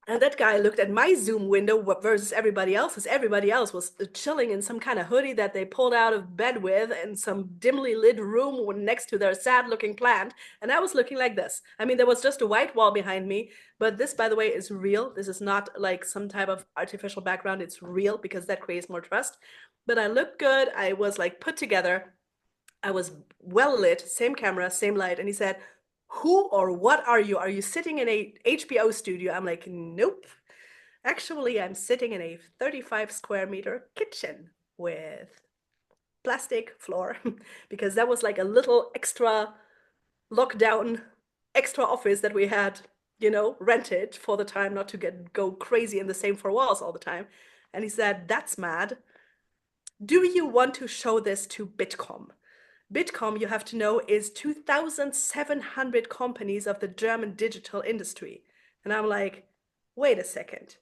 And that guy looked at my Zoom window versus everybody else's. Everybody else was chilling in some kind of hoodie that they pulled out of bed with in some dimly lit room next to their sad looking plant. And I was looking like this. I mean, there was just a white wall behind me, but this, by the way, is real. This is not like some type of artificial background. It's real, because that creates more trust. But I looked good. I was like put together. I was well lit, same camera, same light. And he said, who or what are you? Are you sitting in a HBO studio? I'm like, nope. Actually, I'm sitting in a 35 square meter kitchen with plastic floor, because that was like a little extra lockdown, extra office that we had, rented for the time, not to go crazy in the same four walls all the time. And he said, that's mad. Do you want to show this to Bitkom? Bitkom, you have to know, is 2,700 companies of the German digital industry. And I'm like, wait a second.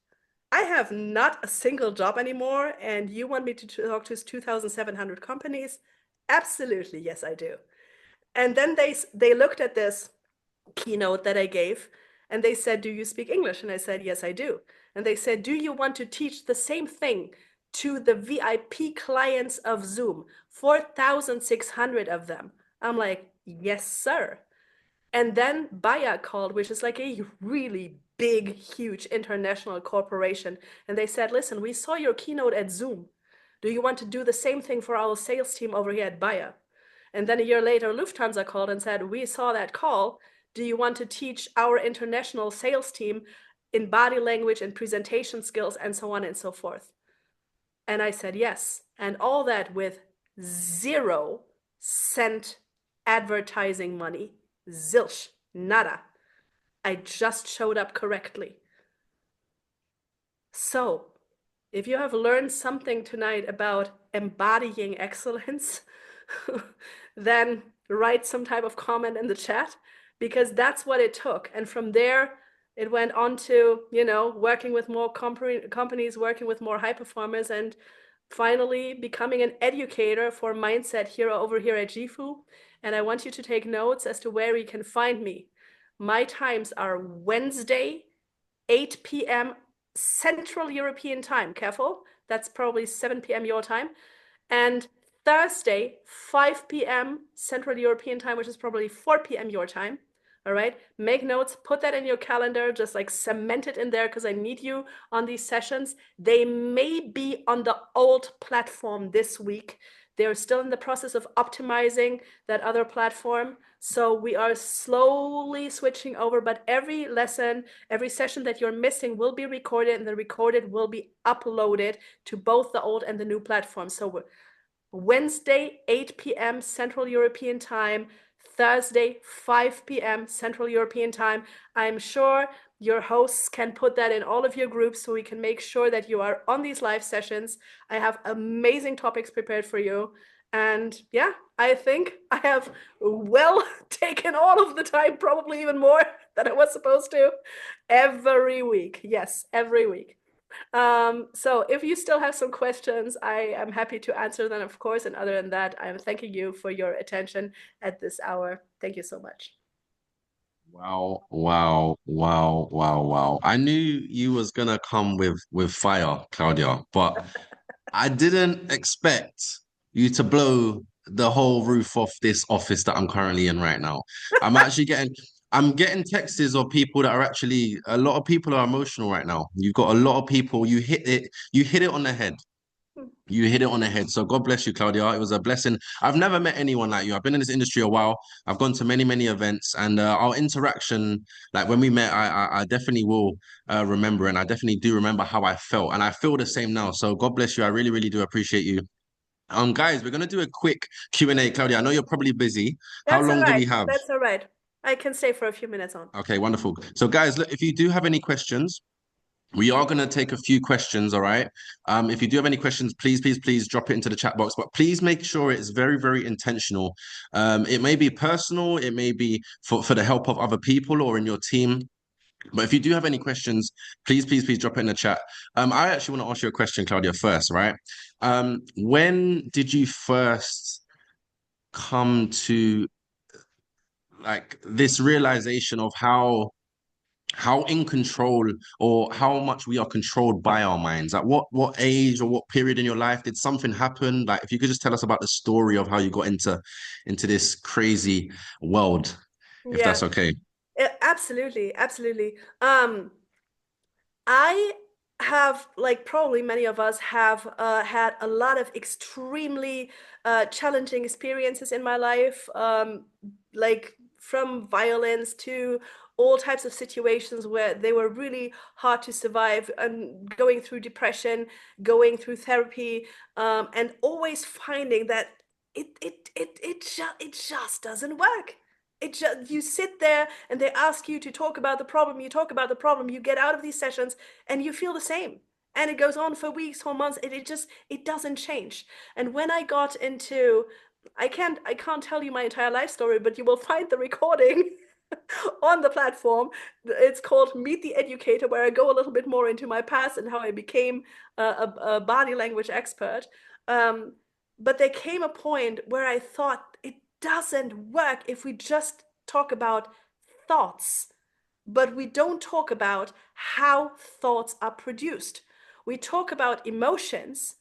I have not a single job anymore, and you want me to talk to 2,700 companies? Absolutely, yes, I do. And then they looked at this keynote that I gave, and they said, do you speak English? And I said, yes, I do. And they said, do you want to teach the same thing to the VIP clients of Zoom, 4,600 of them? I'm like, yes, sir. And then Bayer called, which is like a really big, huge international corporation. And they said, listen, we saw your keynote at Zoom. Do you want to do the same thing for our sales team over here at Bayer? And then a year later, Lufthansa called and said, we saw that call. Do you want to teach our international sales team in body language and presentation skills and so on and so forth? And I said, yes. And all that with 0 cent advertising money. Zilch, nada. I just showed up correctly. So, if you have learned something tonight about embodying excellence, then write some type of comment in the chat, because that's what it took. And from there, it went on to, working with more companies, working with more high performers, and finally becoming an educator for mindset here over here at GFU. And I want you to take notes as to where you can find me. My times are Wednesday, 8 p.m. Central European time. Careful, that's probably 7 p.m. your time. And Thursday, 5 p.m. Central European time, which is probably 4 p.m. your time. All right, make notes, put that in your calendar, just like cement it in there because I need you on these sessions. They may be on the old platform this week. They're still in the process of optimizing that other platform. So we are slowly switching over, but every lesson, every session that you're missing will be recorded, and the recorded will be uploaded to both the old and the new platform. So Wednesday, 8 p.m. Central European time, Thursday, 5 p.m. Central European time. I'm sure your hosts can put that in all of your groups so we can make sure that you are on these live sessions. I have amazing topics prepared for you. And yeah, I think I have well taken all of the time, probably even more than I was supposed to, every week. Yes, every week. So if you still have some questions, I am happy to answer them, of course. And other than that, I'm thanking you for your attention at this hour. Thank you so much.
Wow, wow, wow, wow, wow. I knew you was gonna come with fire, Claudia, but I didn't expect you to blow the whole roof off this office that I'm currently in right now. I'm getting texts of people that are actually, a lot of people are emotional right now. You've got a lot of people, you hit it on the head. You hit it on the head. So God bless you, Claudia. It was a blessing. I've never met anyone like you. I've been in this industry a while. I've gone to many, many events, and our interaction, like when we met, I definitely will remember, and I definitely do remember how I felt, and I feel the same now. So God bless you. I really, really do appreciate you. Guys, we're gonna do a quick Q&A. Claudia, I know you're probably busy. How
That's all
long do
right.
we have?
That's all right. I can stay for a few minutes on.
Okay, wonderful. So, guys, look, if you do have any questions, we are going to take a few questions, all right? If you do have any questions, please, please, please drop it into the chat box, but please make sure it's very, very intentional. It may be personal, it may be for the help of other people or in your team. But if you do have any questions, please, please, please drop it in the chat. I actually want to ask you a question, Claudia, first, right? When did you first come to like this realization of how in control or how much we are controlled by our minds? At what age or what period in your life did something happen? Like if you could just tell us about the story of how you got into this crazy world, if
Yeah,
that's okay.
absolutely, absolutely. I have, like probably many of us have had a lot of extremely challenging experiences in my life, like from violence to all types of situations where they were really hard to survive, and going through depression, going through therapy, and always finding that it just doesn't work. It just, you sit there and they ask you to talk about the problem, you talk about the problem, you get out of these sessions and you feel the same, and it goes on for weeks or months, and it doesn't change. And when I got into, I can't tell you my entire life story, but you will find the recording on the platform. It's called Meet the Educator, where I go a little bit more into my past and how I became a body language expert. um, but there came a point where I thought it doesn't work if we just talk about thoughts, but we don't talk about how thoughts are produced. We talk about emotions,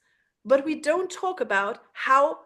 but we don't talk about how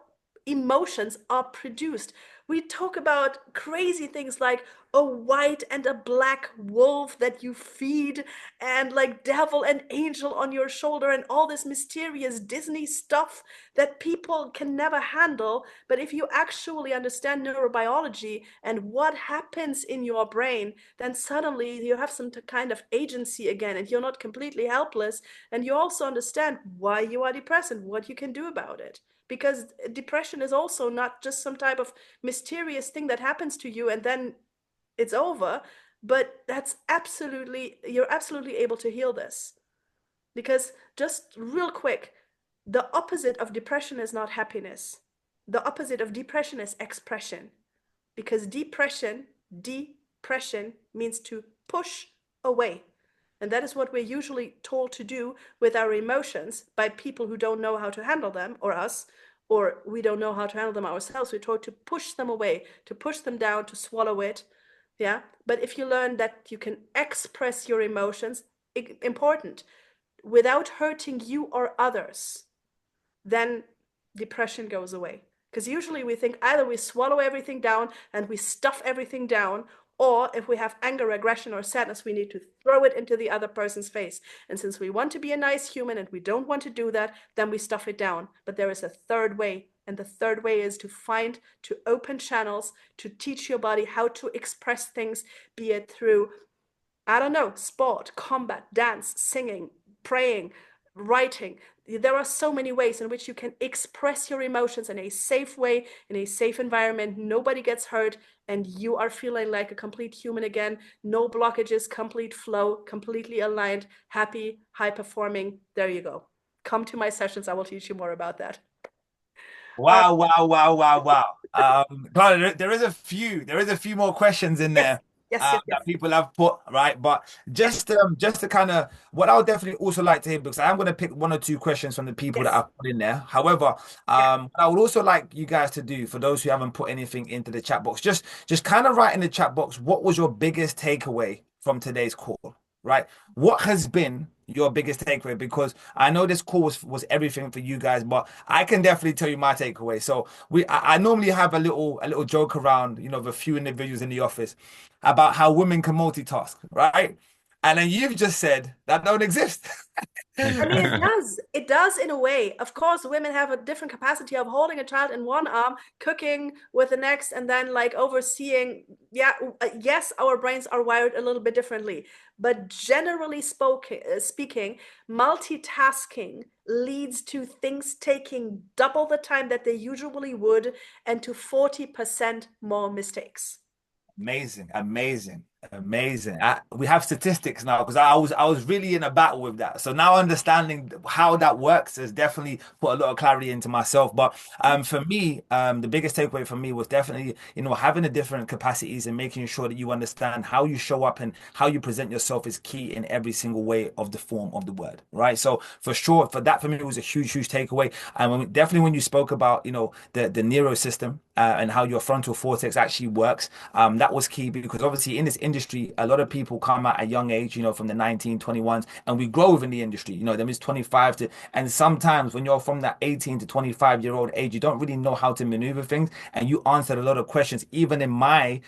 emotions are produced. We talk about crazy things like a white and a black wolf that you feed, and like devil and angel on your shoulder, and all this mysterious Disney stuff that people can never handle. But if you actually understand neurobiology and what happens in your brain, then suddenly you have some kind of agency again, and you're not completely helpless. And you also understand why you are depressed and what you can do about it. Because depression is also not just some type of mysterious thing that happens to you and then it's over, but you're absolutely able to heal this. Because just real quick, the opposite of depression is not happiness. The opposite of depression is expression. Because depression means to push away. And that is what we're usually told to do with our emotions by people who don't know how to handle them, or us, or we don't know how to handle them ourselves. We're told to push them away, to push them down, to swallow it. Yeah. But if you learn that you can express your emotions, important, without hurting you or others, then depression goes away. Because usually we think either we swallow everything down and we stuff everything down, or if we have anger, aggression, or sadness, we need to throw it into the other person's face. And since we want to be a nice human and we don't want to do that, then we stuff it down. But there is a third way. And the third way is to open channels, to teach your body how to express things, be it through, I don't know, sport, combat, dance, singing, praying, writing. There are so many ways in which you can express your emotions in a safe way, in a safe environment. Nobody gets hurt, and you are feeling like a complete human again. No blockages, complete flow, completely aligned, happy, high performing. There you go. Come to my sessions. I will teach you more about that.
Wow, wow, wow, wow, wow. Claudia, there is a few more questions in
Yes,
there
yes, yes, yes,
that people have put, right? But
yes,
just to kind of what I would definitely also like to hear, because I am going to pick one or two questions from the people that
yes,
I've put in there. However,
yeah,
I would also like you guys to do, for those who haven't put anything into the chat box, just kind of write in the chat box, what was your biggest takeaway from today's call, right? What has been your biggest takeaway? Because I know this call was everything for you guys, but I can definitely tell you my takeaway. So I normally have a little joke around, with a few individuals in the office about how women can multitask, right? And then you've just said that don't exist.
I mean, it does. It does in a way. Of course, women have a different capacity of holding a child in one arm, cooking with the next, and then like overseeing. Yeah, yes, our brains are wired a little bit differently. But generally speaking, multitasking leads to things taking double the time that they usually would and to 40% more mistakes.
Amazing, amazing, amazing. We have statistics now because I was really in a battle with that. So now understanding how that works has definitely put a lot of clarity into myself. But for me, the biggest takeaway for me was definitely, having the different capacities and making sure that you understand how you show up and how you present yourself is key in every single way of the form of the word, right? So for sure, for that for me it was a huge, huge takeaway. And definitely when you spoke about, the neuro system and how your frontal cortex actually works. That was key because obviously in this industry, a lot of people come at a young age, from the 1921s, and we grow within the industry, them is 25 to, and sometimes when you're from that 18 to 25-year-old age, you don't really know how to maneuver things, and you answered a lot of questions, even in my,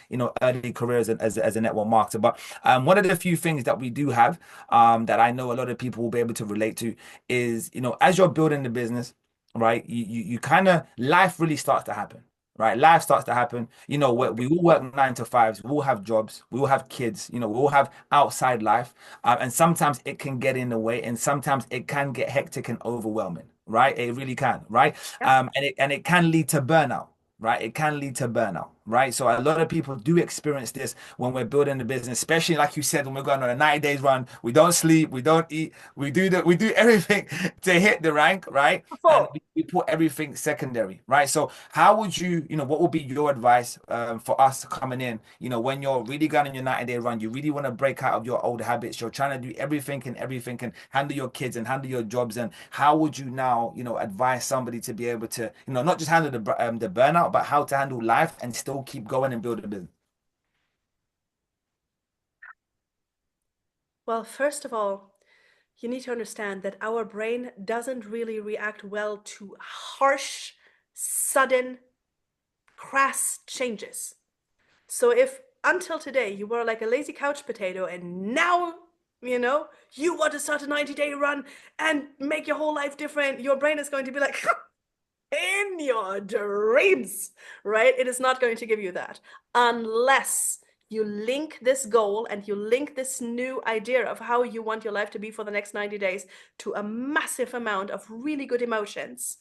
early career as a network marketer. But one of the few things that we do have, that I know a lot of people will be able to relate to is, as you're building the business, right, you kind of, life really starts to happen, right? Life starts to happen. We all work 9 to 5s. We all have jobs. We all have kids. We all have outside life. And sometimes it can get in the way, and sometimes it can get hectic and overwhelming, right? It really can, right?
Yeah.
And it can lead to burnout. Right, it can lead to burnout, right? So a lot of people do experience this when we're building the business, especially like you said, when we're going on a 90 days run. We don't sleep, we don't eat, we do everything to hit the rank, right? And
Before.
we put everything secondary, right? So how would what would be your advice for us coming in, when you're really going on your 90-day run, you really want to break out of your old habits, you're trying to do everything and handle your kids and handle your jobs, and how would you now, advise somebody to be able to, not just handle the burnout, but how to handle life and still keep going and build a business?
Well, first of all, you need to understand that our brain doesn't really react well to harsh, sudden, crass changes. So if until today you were like a lazy couch potato and now, you want to start a 90-day run and make your whole life different, your brain is going to be like, in your dreams, right? It is not going to give you that unless you link this goal and you link this new idea of how you want your life to be for the next 90 days to a massive amount of really good emotions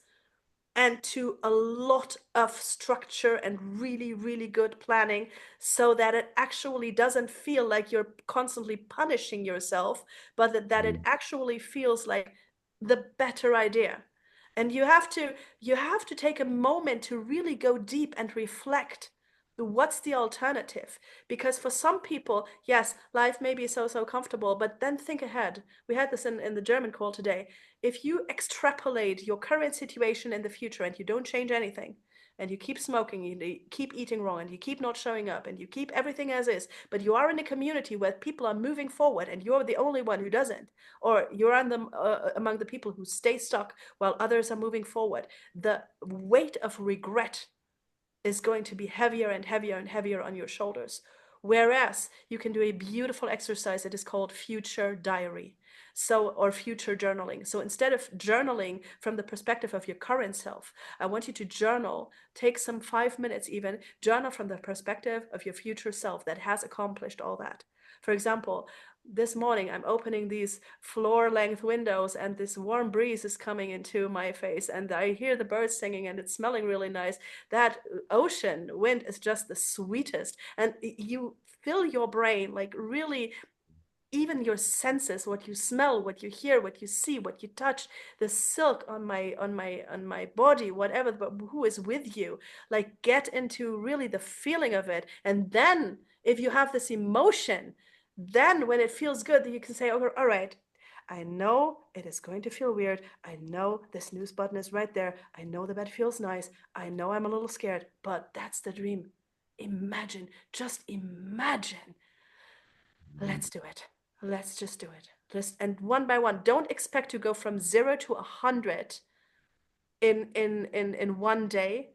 and to a lot of structure and really, really good planning so that it actually doesn't feel like you're constantly punishing yourself, but that it actually feels like the better idea. And you have to take a moment to really go deep and reflect what's the alternative, because for some people, yes, life may be so comfortable, but then think ahead. We had this in the German call today. If you extrapolate your current situation in the future and you don't change anything, and you keep smoking, you keep eating wrong, and you keep not showing up, and you keep everything as is, but you are in a community where people are moving forward and you're the only one who doesn't, or you're among the people who stay stuck while others are moving forward, the weight of regret is going to be heavier and heavier and heavier on your shoulders. Whereas you can do a beautiful exercise that is called future diary. So, or future journaling. So instead of journaling from the perspective of your current self, I want you to journal, take some 5 minutes even, journal from the perspective of your future self that has accomplished all that. For example, this morning I'm opening these floor length windows and this warm breeze is coming into my face and I hear the birds singing and it's smelling really nice. That ocean wind is just the sweetest, and you fill your brain like really, even your senses, what you smell, what you hear, what you see, what you touch, the silk on my body, whatever, but who is with you, like get into really the feeling of it. And then if you have this emotion, then when it feels good, you can say, okay, all right, I know it is going to feel weird. I know the snooze button is right there. I know the bed feels nice. I know I'm a little scared, but that's the dream. Imagine, just imagine. Let's do it. Let's just do it. And one by one, don't expect to go from 0 to 100 in one day.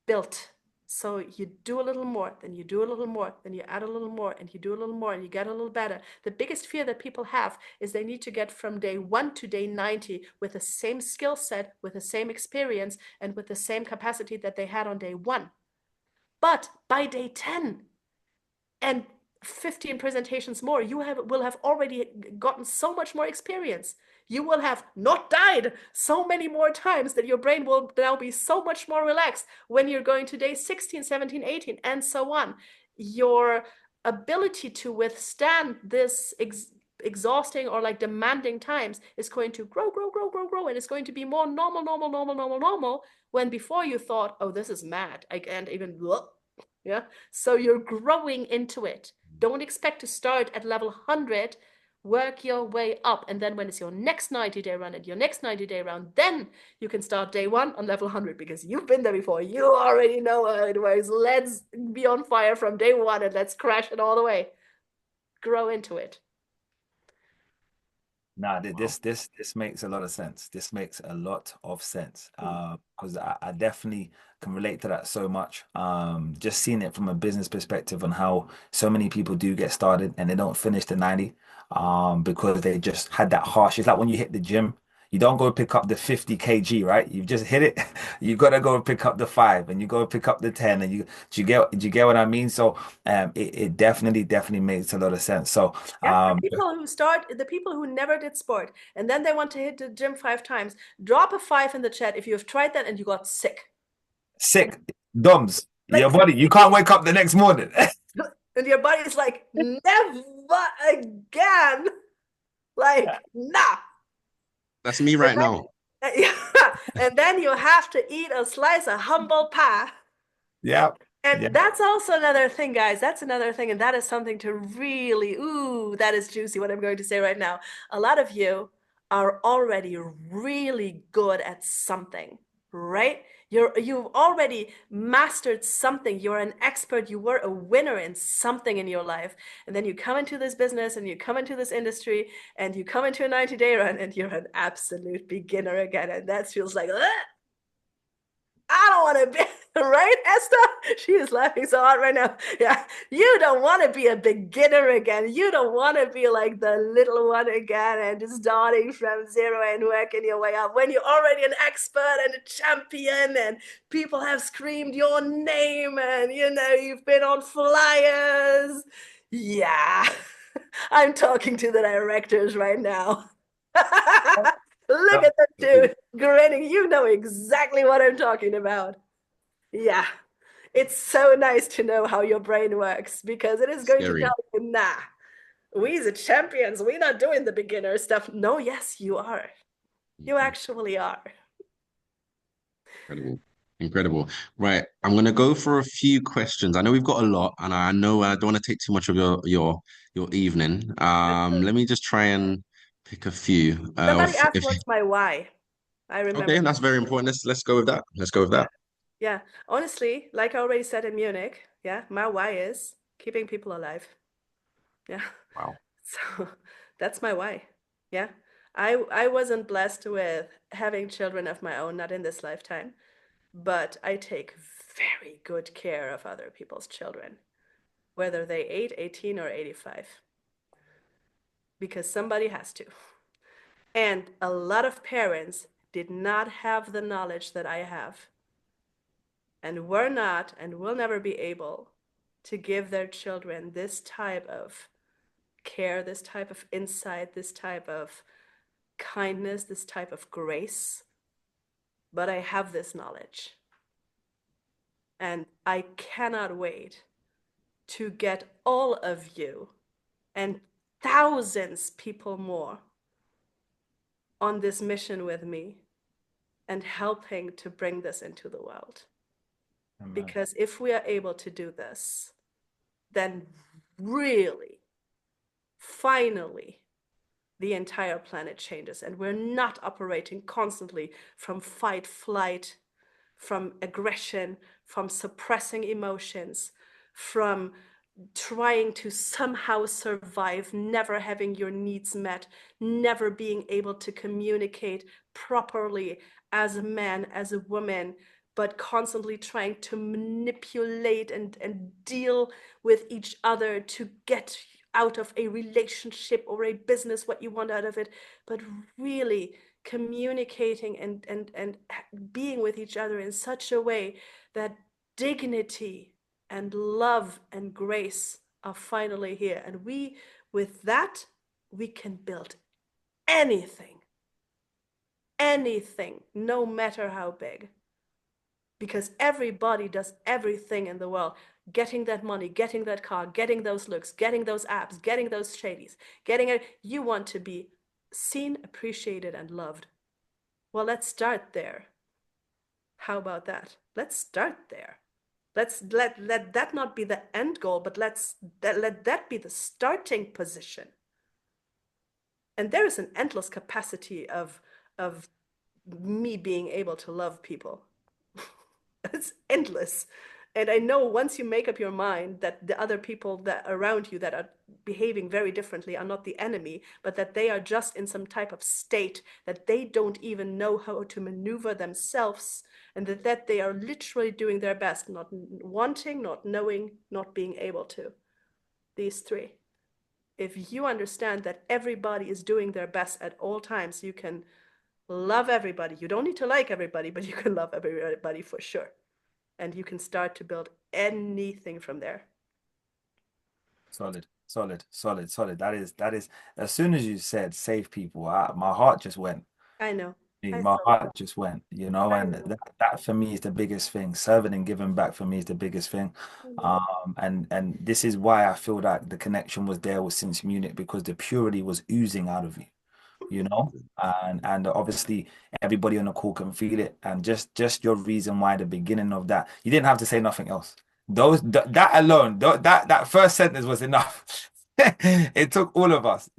Built. So you do a little more, then you do a little more, then you add a little more, and you do a little more, and you get a little better. The biggest fear that people have is they need to get from day 1 to day 90 with the same skill set, with the same experience, and with the same capacity that they had on day 1. But by day 10 and 15 presentations more, you will have already gotten so much more experience. You will have not died so many more times that your brain will now be so much more relaxed when you're going to day 16, 17, 18, and so on. Your ability to withstand this exhausting or like demanding times is going to grow, grow, grow, grow, grow, and it's going to be more normal, normal, normal, normal, normal, when before you thought, oh, this is mad. I can't even, yeah. So you're growing into it. Don't expect to start at level 100, work your way up. And then when it's your next 90-day run and your next 90-day round, then you can start day 1 on level 100 because you've been there before. You already know how it works. Let's be on fire from day 1 and let's crash it all the way. Grow into it.
Nah, this makes a lot of sense. This makes a lot of sense. Because I definitely can relate to that so much. Just seeing it from a business perspective on how so many people do get started and they don't finish the 90, because they just had that harsh. It's like when you hit the gym, you don't go pick up the 50 kg, right? You've just hit it. You gotta go pick up the 5 and you go pick up the 10 and do you get what I mean? So it definitely makes a lot of sense. So
Yeah, the people who never did sport and then they want to hit the gym 5 times, drop a 5 in the chat if you have tried that and you got sick.
sick, DOMS,
Like,
your body, you can't wake up the next morning.
and your body's like, never again. Like, nah.
That's me right now.
Yeah. And then you have to eat a slice of humble pie.
Yeah.
And
Yeah.
that's also another thing, guys. That's another thing. And that is something to really, ooh, that is juicy what I'm going to say right now. A lot of you are already really good at something, right? You've already mastered something. You're an expert. You were a winner in something in your life. And then you come into this business and you come into this industry and you come into a 90-day run and you're an absolute beginner again. And that feels like, ugh! I don't want to be, right, Esther? She is laughing so hard right now. Yeah, you don't want to be a beginner again. You don't want to be like the little one again and just starting from zero and working your way up when you're already an expert and a champion and people have screamed your name and you've been on flyers. Yeah, I'm talking to the directors right now. Look at that dude grinning. You know exactly what I'm talking about. Yeah. It's so nice to know how your brain works because it is going to tell you, nah, we the champions, we're not doing the beginner stuff. No, yes, you are. You actually are.
Incredible. Incredible. Right. I'm gonna go for a few questions. I know we've got a lot, and I know I don't want to take too much of your evening. Let me just try and pick a few.
Somebody asked what's my why. I remember.
Okay, that's very important. Let's go with that. Let's go with that.
Yeah, honestly, like I already said in Munich, yeah, my why is keeping people alive. Yeah.
Wow.
So that's my why. Yeah. I wasn't blessed with having children of my own, not in this lifetime, but I take very good care of other people's children, whether they 8, 18, or 85, because somebody has to. And a lot of parents did not have the knowledge that I have, and were not and will never be able to give their children this type of care, this type of insight, this type of kindness, this type of grace. But I have this knowledge. And I cannot wait to get all of you and thousands people more on this mission with me and helping to bring this into the world.
Amen.
Because if we are able to do this, then really, finally, the entire planet changes and we're not operating constantly from fight, flight, from aggression, from suppressing emotions, from trying to somehow survive, never having your needs met, never being able to communicate properly as a man, as a woman, but constantly trying to manipulate and deal with each other to get out of a relationship or a business what you want out of it, but really communicating and being with each other in such a way that dignity and love and grace are finally here. And we, with that, we can build anything, anything, no matter how big. Because everybody does everything in the world, getting that money, getting that car, getting those looks, getting those abs, getting those shadies, getting it. You want to be seen, appreciated, and loved. Well, let's start there. How about that? Let's start there. Let that not be the end goal, but let that be the starting position. And there is an endless capacity of me being able to love people. It's endless. And I know once you make up your mind that the other people that around you that are behaving very differently are not the enemy, but that they are just in some type of state that they don't even know how to maneuver themselves, and that they are literally doing their best, not wanting, not knowing, not being able to. These three. If you understand that everybody is doing their best at all times, you can love everybody. You don't need to like everybody, but you can love everybody for sure. And you can start to build anything from there.
Solid, solid, solid, solid. That is. As soon as you said save people, my heart just went.
I know. I
My
saw
heart just went,
I
and
know.
that for me is the biggest thing. Serving and giving back for me is the biggest thing.
I know.
And this is why I feel that the connection was there was since Munich because the purity was oozing out of you, and obviously everybody on the call can feel it. And just your reason why the beginning of that, you didn't have to say nothing else. That alone, that first sentence was enough. It took all of us,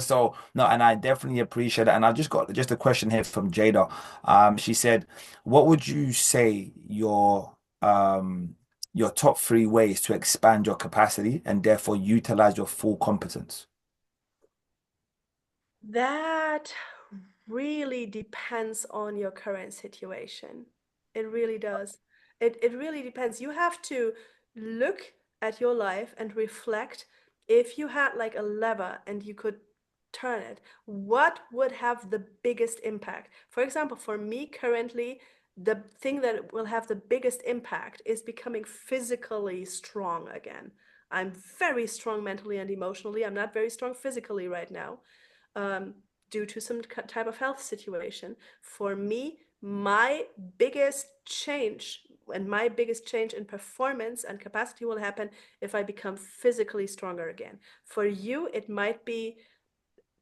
So no, and I definitely appreciate it. And I just got just a question here from Jada. She said, "What would you say your top three ways to expand your capacity and therefore utilize your full competence?"
That really depends on your current situation. It really does. It really depends. You have to look at your life and reflect, if you had like a lever and you could turn it, what would have the biggest impact? For example, for me currently, the thing that will have the biggest impact is becoming physically strong again. I'm very strong mentally and emotionally. I'm not very strong physically right now, um, due to some type of health situation. For me, my biggest change and my biggest change in performance and capacity will happen if I become physically stronger again. For you, it might be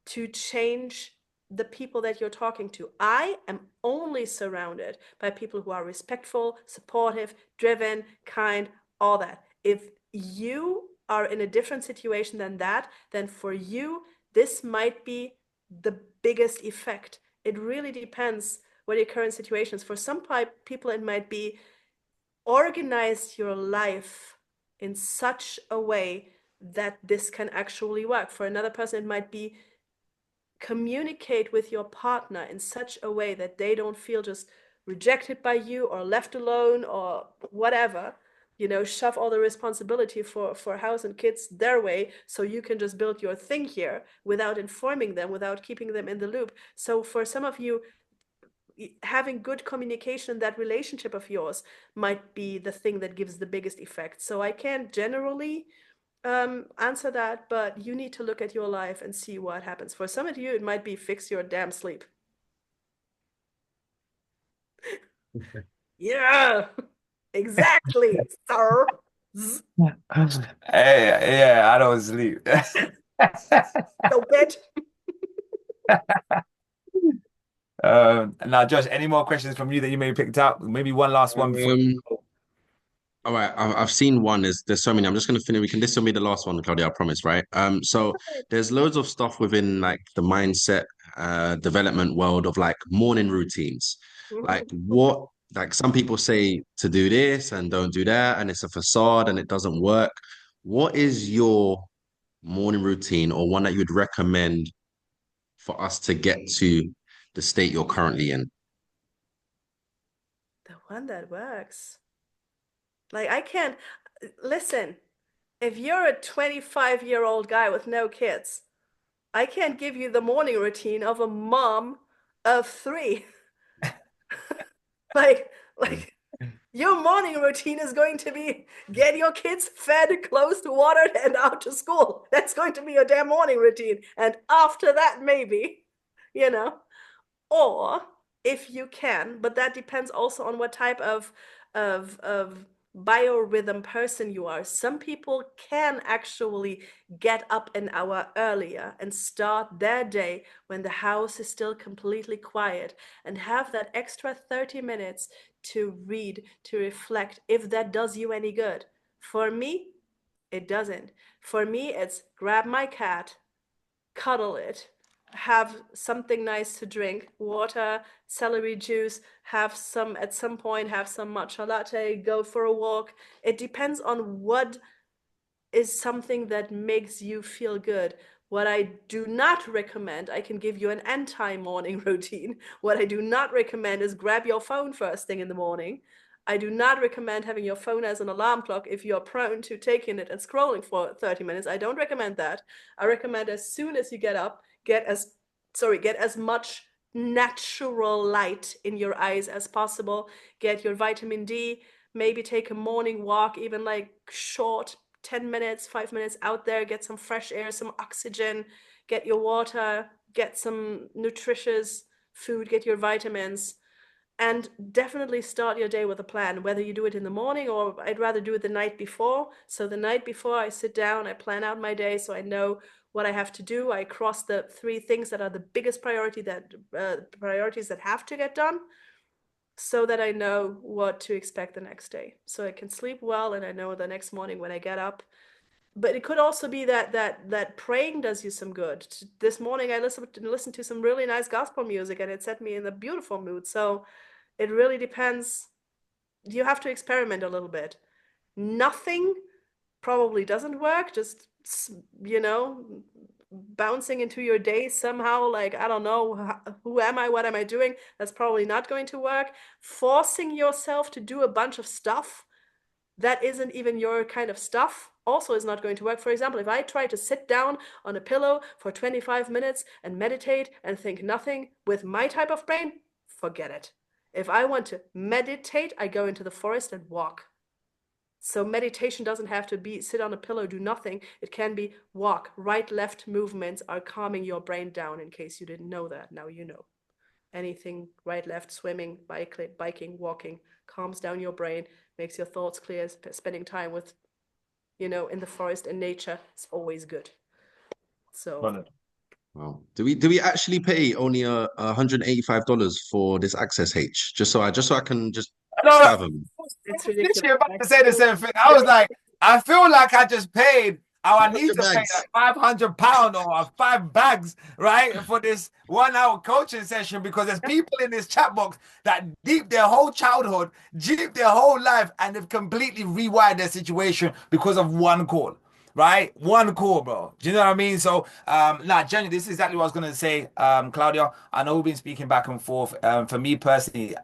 to change the people that you're talking to. I am only surrounded by people who are respectful, supportive, driven, kind, all that. If you are in a different situation than that, then for you, this might be the biggest effect. It really depends what your current situation is. For some people, it might be organize your life in such a way that this can actually work. For another person, it might be communicate with your partner in such a way that they don't feel just rejected by you or left alone or whatever. Shove all the responsibility for house and kids their way, so you can just build your thing here without informing them, without keeping them in the loop. So for some of you, having good communication, that relationship of yours might be the thing that gives the biggest effect. So I can't generally answer that, but you need to look at your life and see what happens. For some of you, it might be fix your damn sleep. Yeah, exactly, sir.
Hey, yeah, I don't sleep.
So bitch.
Now, Josh, any more questions from you that you may have picked up? Maybe one last one before.
Um, all right, I've seen one. There's so many. I'm just gonna finish. This will be the last one, Claudia. I promise, right? So there's loads of stuff within like the mindset, development world of like morning routines. Like what, like some people say to do this and don't do that, and it's a facade and it doesn't work. What is your morning routine, or one that you would recommend for us to get to the state you're currently in?
The one that works. Like, I can't listen. If you're a 25-year-old guy with no kids, I can't give you the morning routine of a mom of three. like your morning routine is going to be get your kids fed, clothed, watered, and out to school. That's going to be your damn morning routine. And after that, maybe, you know, or if you can, but that depends also on what type of biorhythm person you are. Some people can actually get up an hour earlier and start their day when the house is still completely quiet and have that extra 30 minutes to read, to reflect, if that does you any good. For me, it doesn't. For me, it's grab my cat, cuddle it, have something nice to drink, water, celery juice, have some, at some point, have some matcha latte, go for a walk. It depends on what is something that makes you feel good. What I do not recommend, I can give you an anti-morning routine. What I do not recommend is grab your phone first thing in the morning. I do not recommend having your phone as an alarm clock if you're prone to taking it and scrolling for 30 minutes. I don't recommend that. I recommend as soon as you get up, get as much natural light in your eyes as possible. Get your vitamin D, maybe take a morning walk, even like short 10 minutes, 5 minutes out there, get some fresh air, some oxygen, get your water, get some nutritious food, get your vitamins, and definitely start your day with a plan, whether you do it in the morning or I'd rather do it the night before. So the night before, I sit down, I plan out my day so I know what I have to do. I cross the three things that are the biggest priorities that have to get done, so that I know what to expect the next day. So I can sleep well and I know the next morning when I get up. But it could also be that praying does you some good. This morning I listened to some really nice gospel music and it set me in a beautiful mood. So it really depends. You have to experiment a little bit. Nothing probably doesn't work. Just, you know, bouncing into your day somehow, like, I don't know, who am I, what am I doing? That's probably not going to work. Forcing yourself to do a bunch of stuff that isn't even your kind of stuff also is not going to work. For example, if I try to sit down on a pillow for 25 minutes and meditate and think nothing with my type of brain, forget it. If I want to meditate, I go into the forest and walk. So meditation doesn't have to be sit on a pillow, do nothing. It can be walk. Right, left movements are calming your brain down, in case you didn't know that. Now you know. Anything right, left, swimming, biking, walking, calms down your brain, makes your thoughts clear. Spending time with, in the forest and nature is always good. So
Wow. Do we actually pay only $185 for this Access H? Just so I can just
No, I
fathom.
was
it's
literally
ridiculous.
about to say the same thing. I was like, I feel like I just paid Oh, I need
500
to pay
bags.
that £500 or 5 bags, right, for this 1 hour coaching session because there's people in this chat box that deep their whole childhood, deep their whole life, and they've completely rewired their situation because of one call. Right, one call, bro. Do you know what I mean? So, genuinely, this is exactly what I was gonna say, Claudia. I know we've been speaking back and forth. For me personally,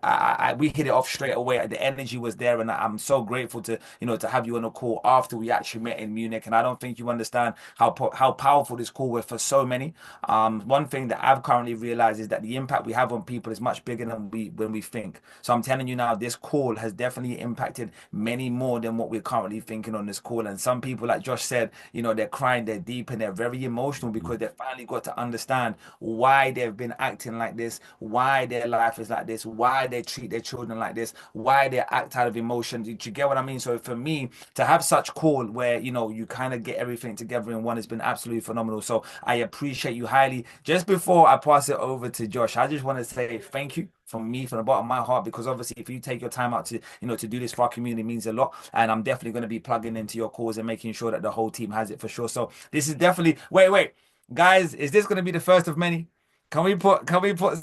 we hit it off straight away. The energy was there, and I'm so grateful to to have you on a call after we actually met in Munich. And I don't think you understand how powerful this call was for so many. One thing that I've currently realized is that the impact we have on people is much bigger than we think. So I'm telling you now, this call has definitely impacted many more than what we're currently thinking on this call. And some people, like Josh said, they're crying, they're deep, and they're very emotional because they finally got to understand why they've been acting like this, why their life is like this, why they treat their children like this, why they act out of emotion. Did you get what I mean? So for me to have such call where you kind of get everything together in one has been absolutely phenomenal. So I appreciate you highly. Just before I pass it over to Josh, I just want to say thank you from me from the bottom of my heart because obviously if you take your time out to to do this for our community means a lot, and I'm definitely going to be plugging into your cause and making sure that the whole team has it for sure. So this is definitely wait guys, is this going to be the first of many? Can we put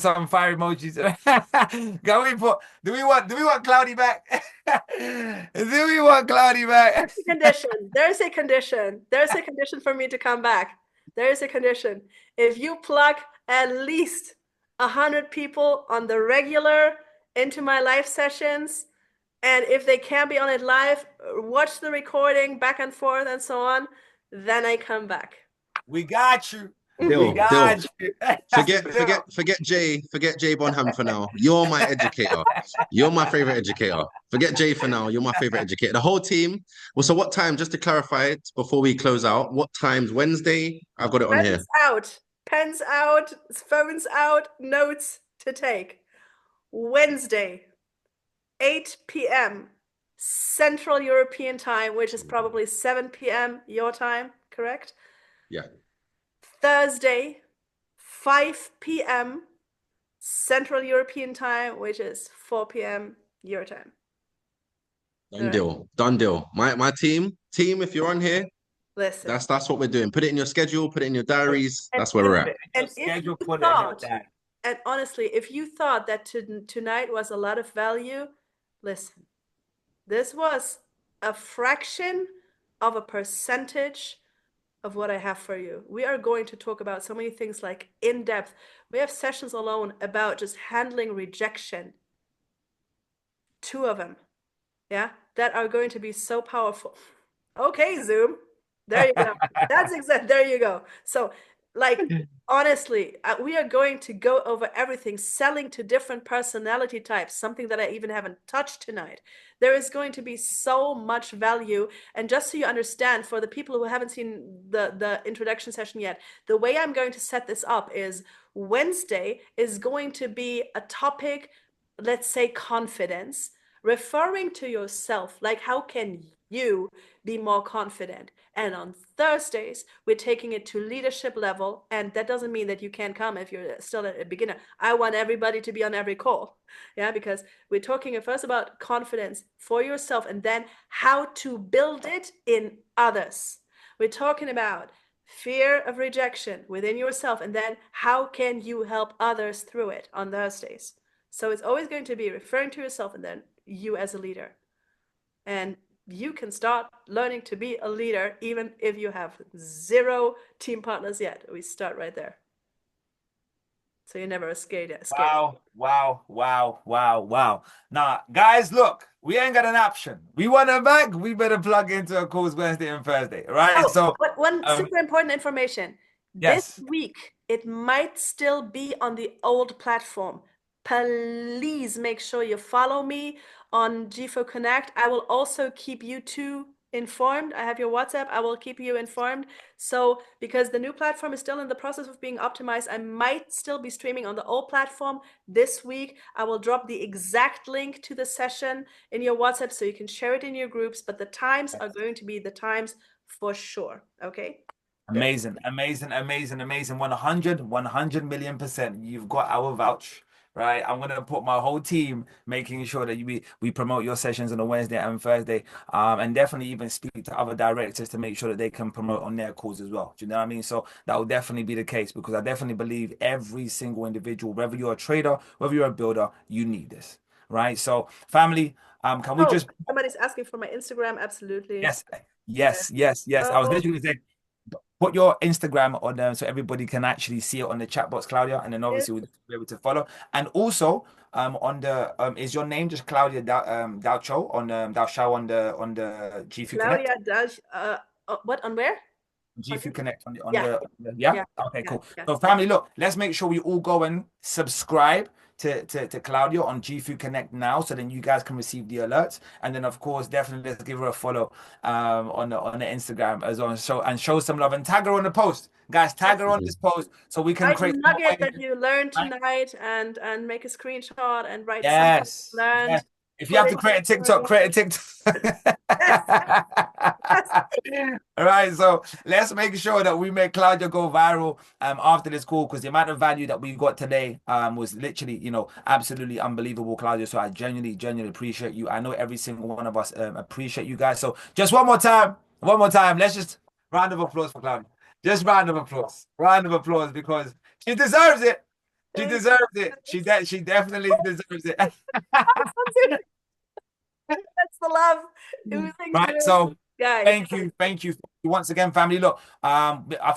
some fire emojis? Can we put do we want Cloudy back? Do we want Cloudy back?
Condition. There's a condition. There's a condition for me to come back. There's a condition. If you plug at least 100 people on the regular into my live sessions, and if they can't be on it live, watch the recording back and forth and so on, then I come back.
We got you. We
Deal, deal.
got you.
Forget Jay Bonham for now. You're my educator. You're my favorite educator. Forget Jay for now. You're my favorite educator. The whole team. Well, so what time, just to clarify it before we close out, what time's Wednesday? I've got it on here.
Pens out, phones out, notes to take. Wednesday, 8 p.m. Central European time, which is probably 7 p.m. your time, correct?
Yeah.
Thursday, 5 p.m. Central European time, which is 4 p.m. your time.
Done deal. Done deal. My team, if you're on here,
listen.
That's what we're doing. Put it in your schedule, put it in your diaries. That's where we're at.
And if you thought, and honestly, if you thought that tonight was a lot of value, listen, this was a fraction of a percentage of what I have for you. We are going to talk about so many things like in depth. We have sessions alone about just handling rejection. 2 of them, yeah, that are going to be so powerful. Okay, Zoom. There you go. That's exact. There you go. So, like, honestly, we are going to go over everything, selling to different personality types, something that I even haven't touched tonight. There is going to be so much value. And just so you understand, for the people who haven't seen the introduction session yet, the way I'm going to set this up is Wednesday is going to be a topic, let's say confidence, referring to yourself, like how can you be more confident? And on Thursdays, we're taking it to leadership level. And that doesn't mean that you can't come if you're still a beginner. I want everybody to be on every call. Yeah, because we're talking first about confidence for yourself and then how to build it in others. We're talking about fear of rejection within yourself and then how can you help others through it on Thursdays. So it's always going to be referring to yourself and then you as a leader. And you can start learning to be a leader even if you have 0 team partners yet. We start right there. So you're never scared.
Wow. Now, guys, look, we ain't got an option. We want them back. We better plug into a calls Wednesday and Thursday, right?
Oh, so one super important information.
Yes.
This week, it might still be on the old platform. Please make sure you follow me on G4 Connect. I will also keep you two informed. I have your WhatsApp. I will keep you informed. So because the new platform is still in the process of being optimized, I might still be streaming on the old platform this week. I will drop the exact link to the session in your WhatsApp so you can share it in your groups, but the times are going to be the times for sure. Okay.
Amazing. 100 million%. You've got our vouch. right? I'm gonna put my whole team making sure that we promote your sessions on a Wednesday and Thursday, and definitely even speak to other directors to make sure that they can promote on their calls as well. Do you know what I mean? So that will definitely be the case because I definitely believe every single individual, whether you're a trader, whether you're a builder, you need this, right? So, family, can we
Oh,
just
somebody's asking for my Instagram. Absolutely.
yes,
Yeah.
yes, yes, yes. I was
Oh,
literally saying put your Instagram on there so everybody can actually see it on the chat box, Claudia, and then
yes.
obviously we'll be able to follow. And also, on the is your name just Claudia Dalchow on Dalchow on the GFU Connect?
Claudia Dash. What on where? On
GFU Connect on the
Yeah,
yeah.
yeah,
Okay,
yeah,
cool.
yeah.
So family, look, let's make sure we all go and subscribe to Claudia on GFU Connect now, so then you guys can receive the alerts. And then of course, definitely let's give her a follow on the Instagram as well. And show some love and tag her on the post. Guys, tag her on
Definitely.
this post so we can
Write a
create some
nugget that
awareness.
you learned
Right?
tonight and make a screenshot and write something you
Yes,
learned.
yes. If you
Put
have
it
to
in your
create a TikTok,
story.
create a TikTok.
Yes, yes.
All right, so let's make sure that we make Claudia go viral after this call because the amount of value that we got today was literally, absolutely unbelievable, Claudia. So I genuinely appreciate you. I know every single one of us appreciate you guys. So just one more time. Let's just round of applause for Claudia. Just round of applause because she deserves it. She
Thank
deserves
you.
it. She definitely deserves it.
That's the love. It was
Right.
good.
So
Guys.
thank you once again, family. Look, I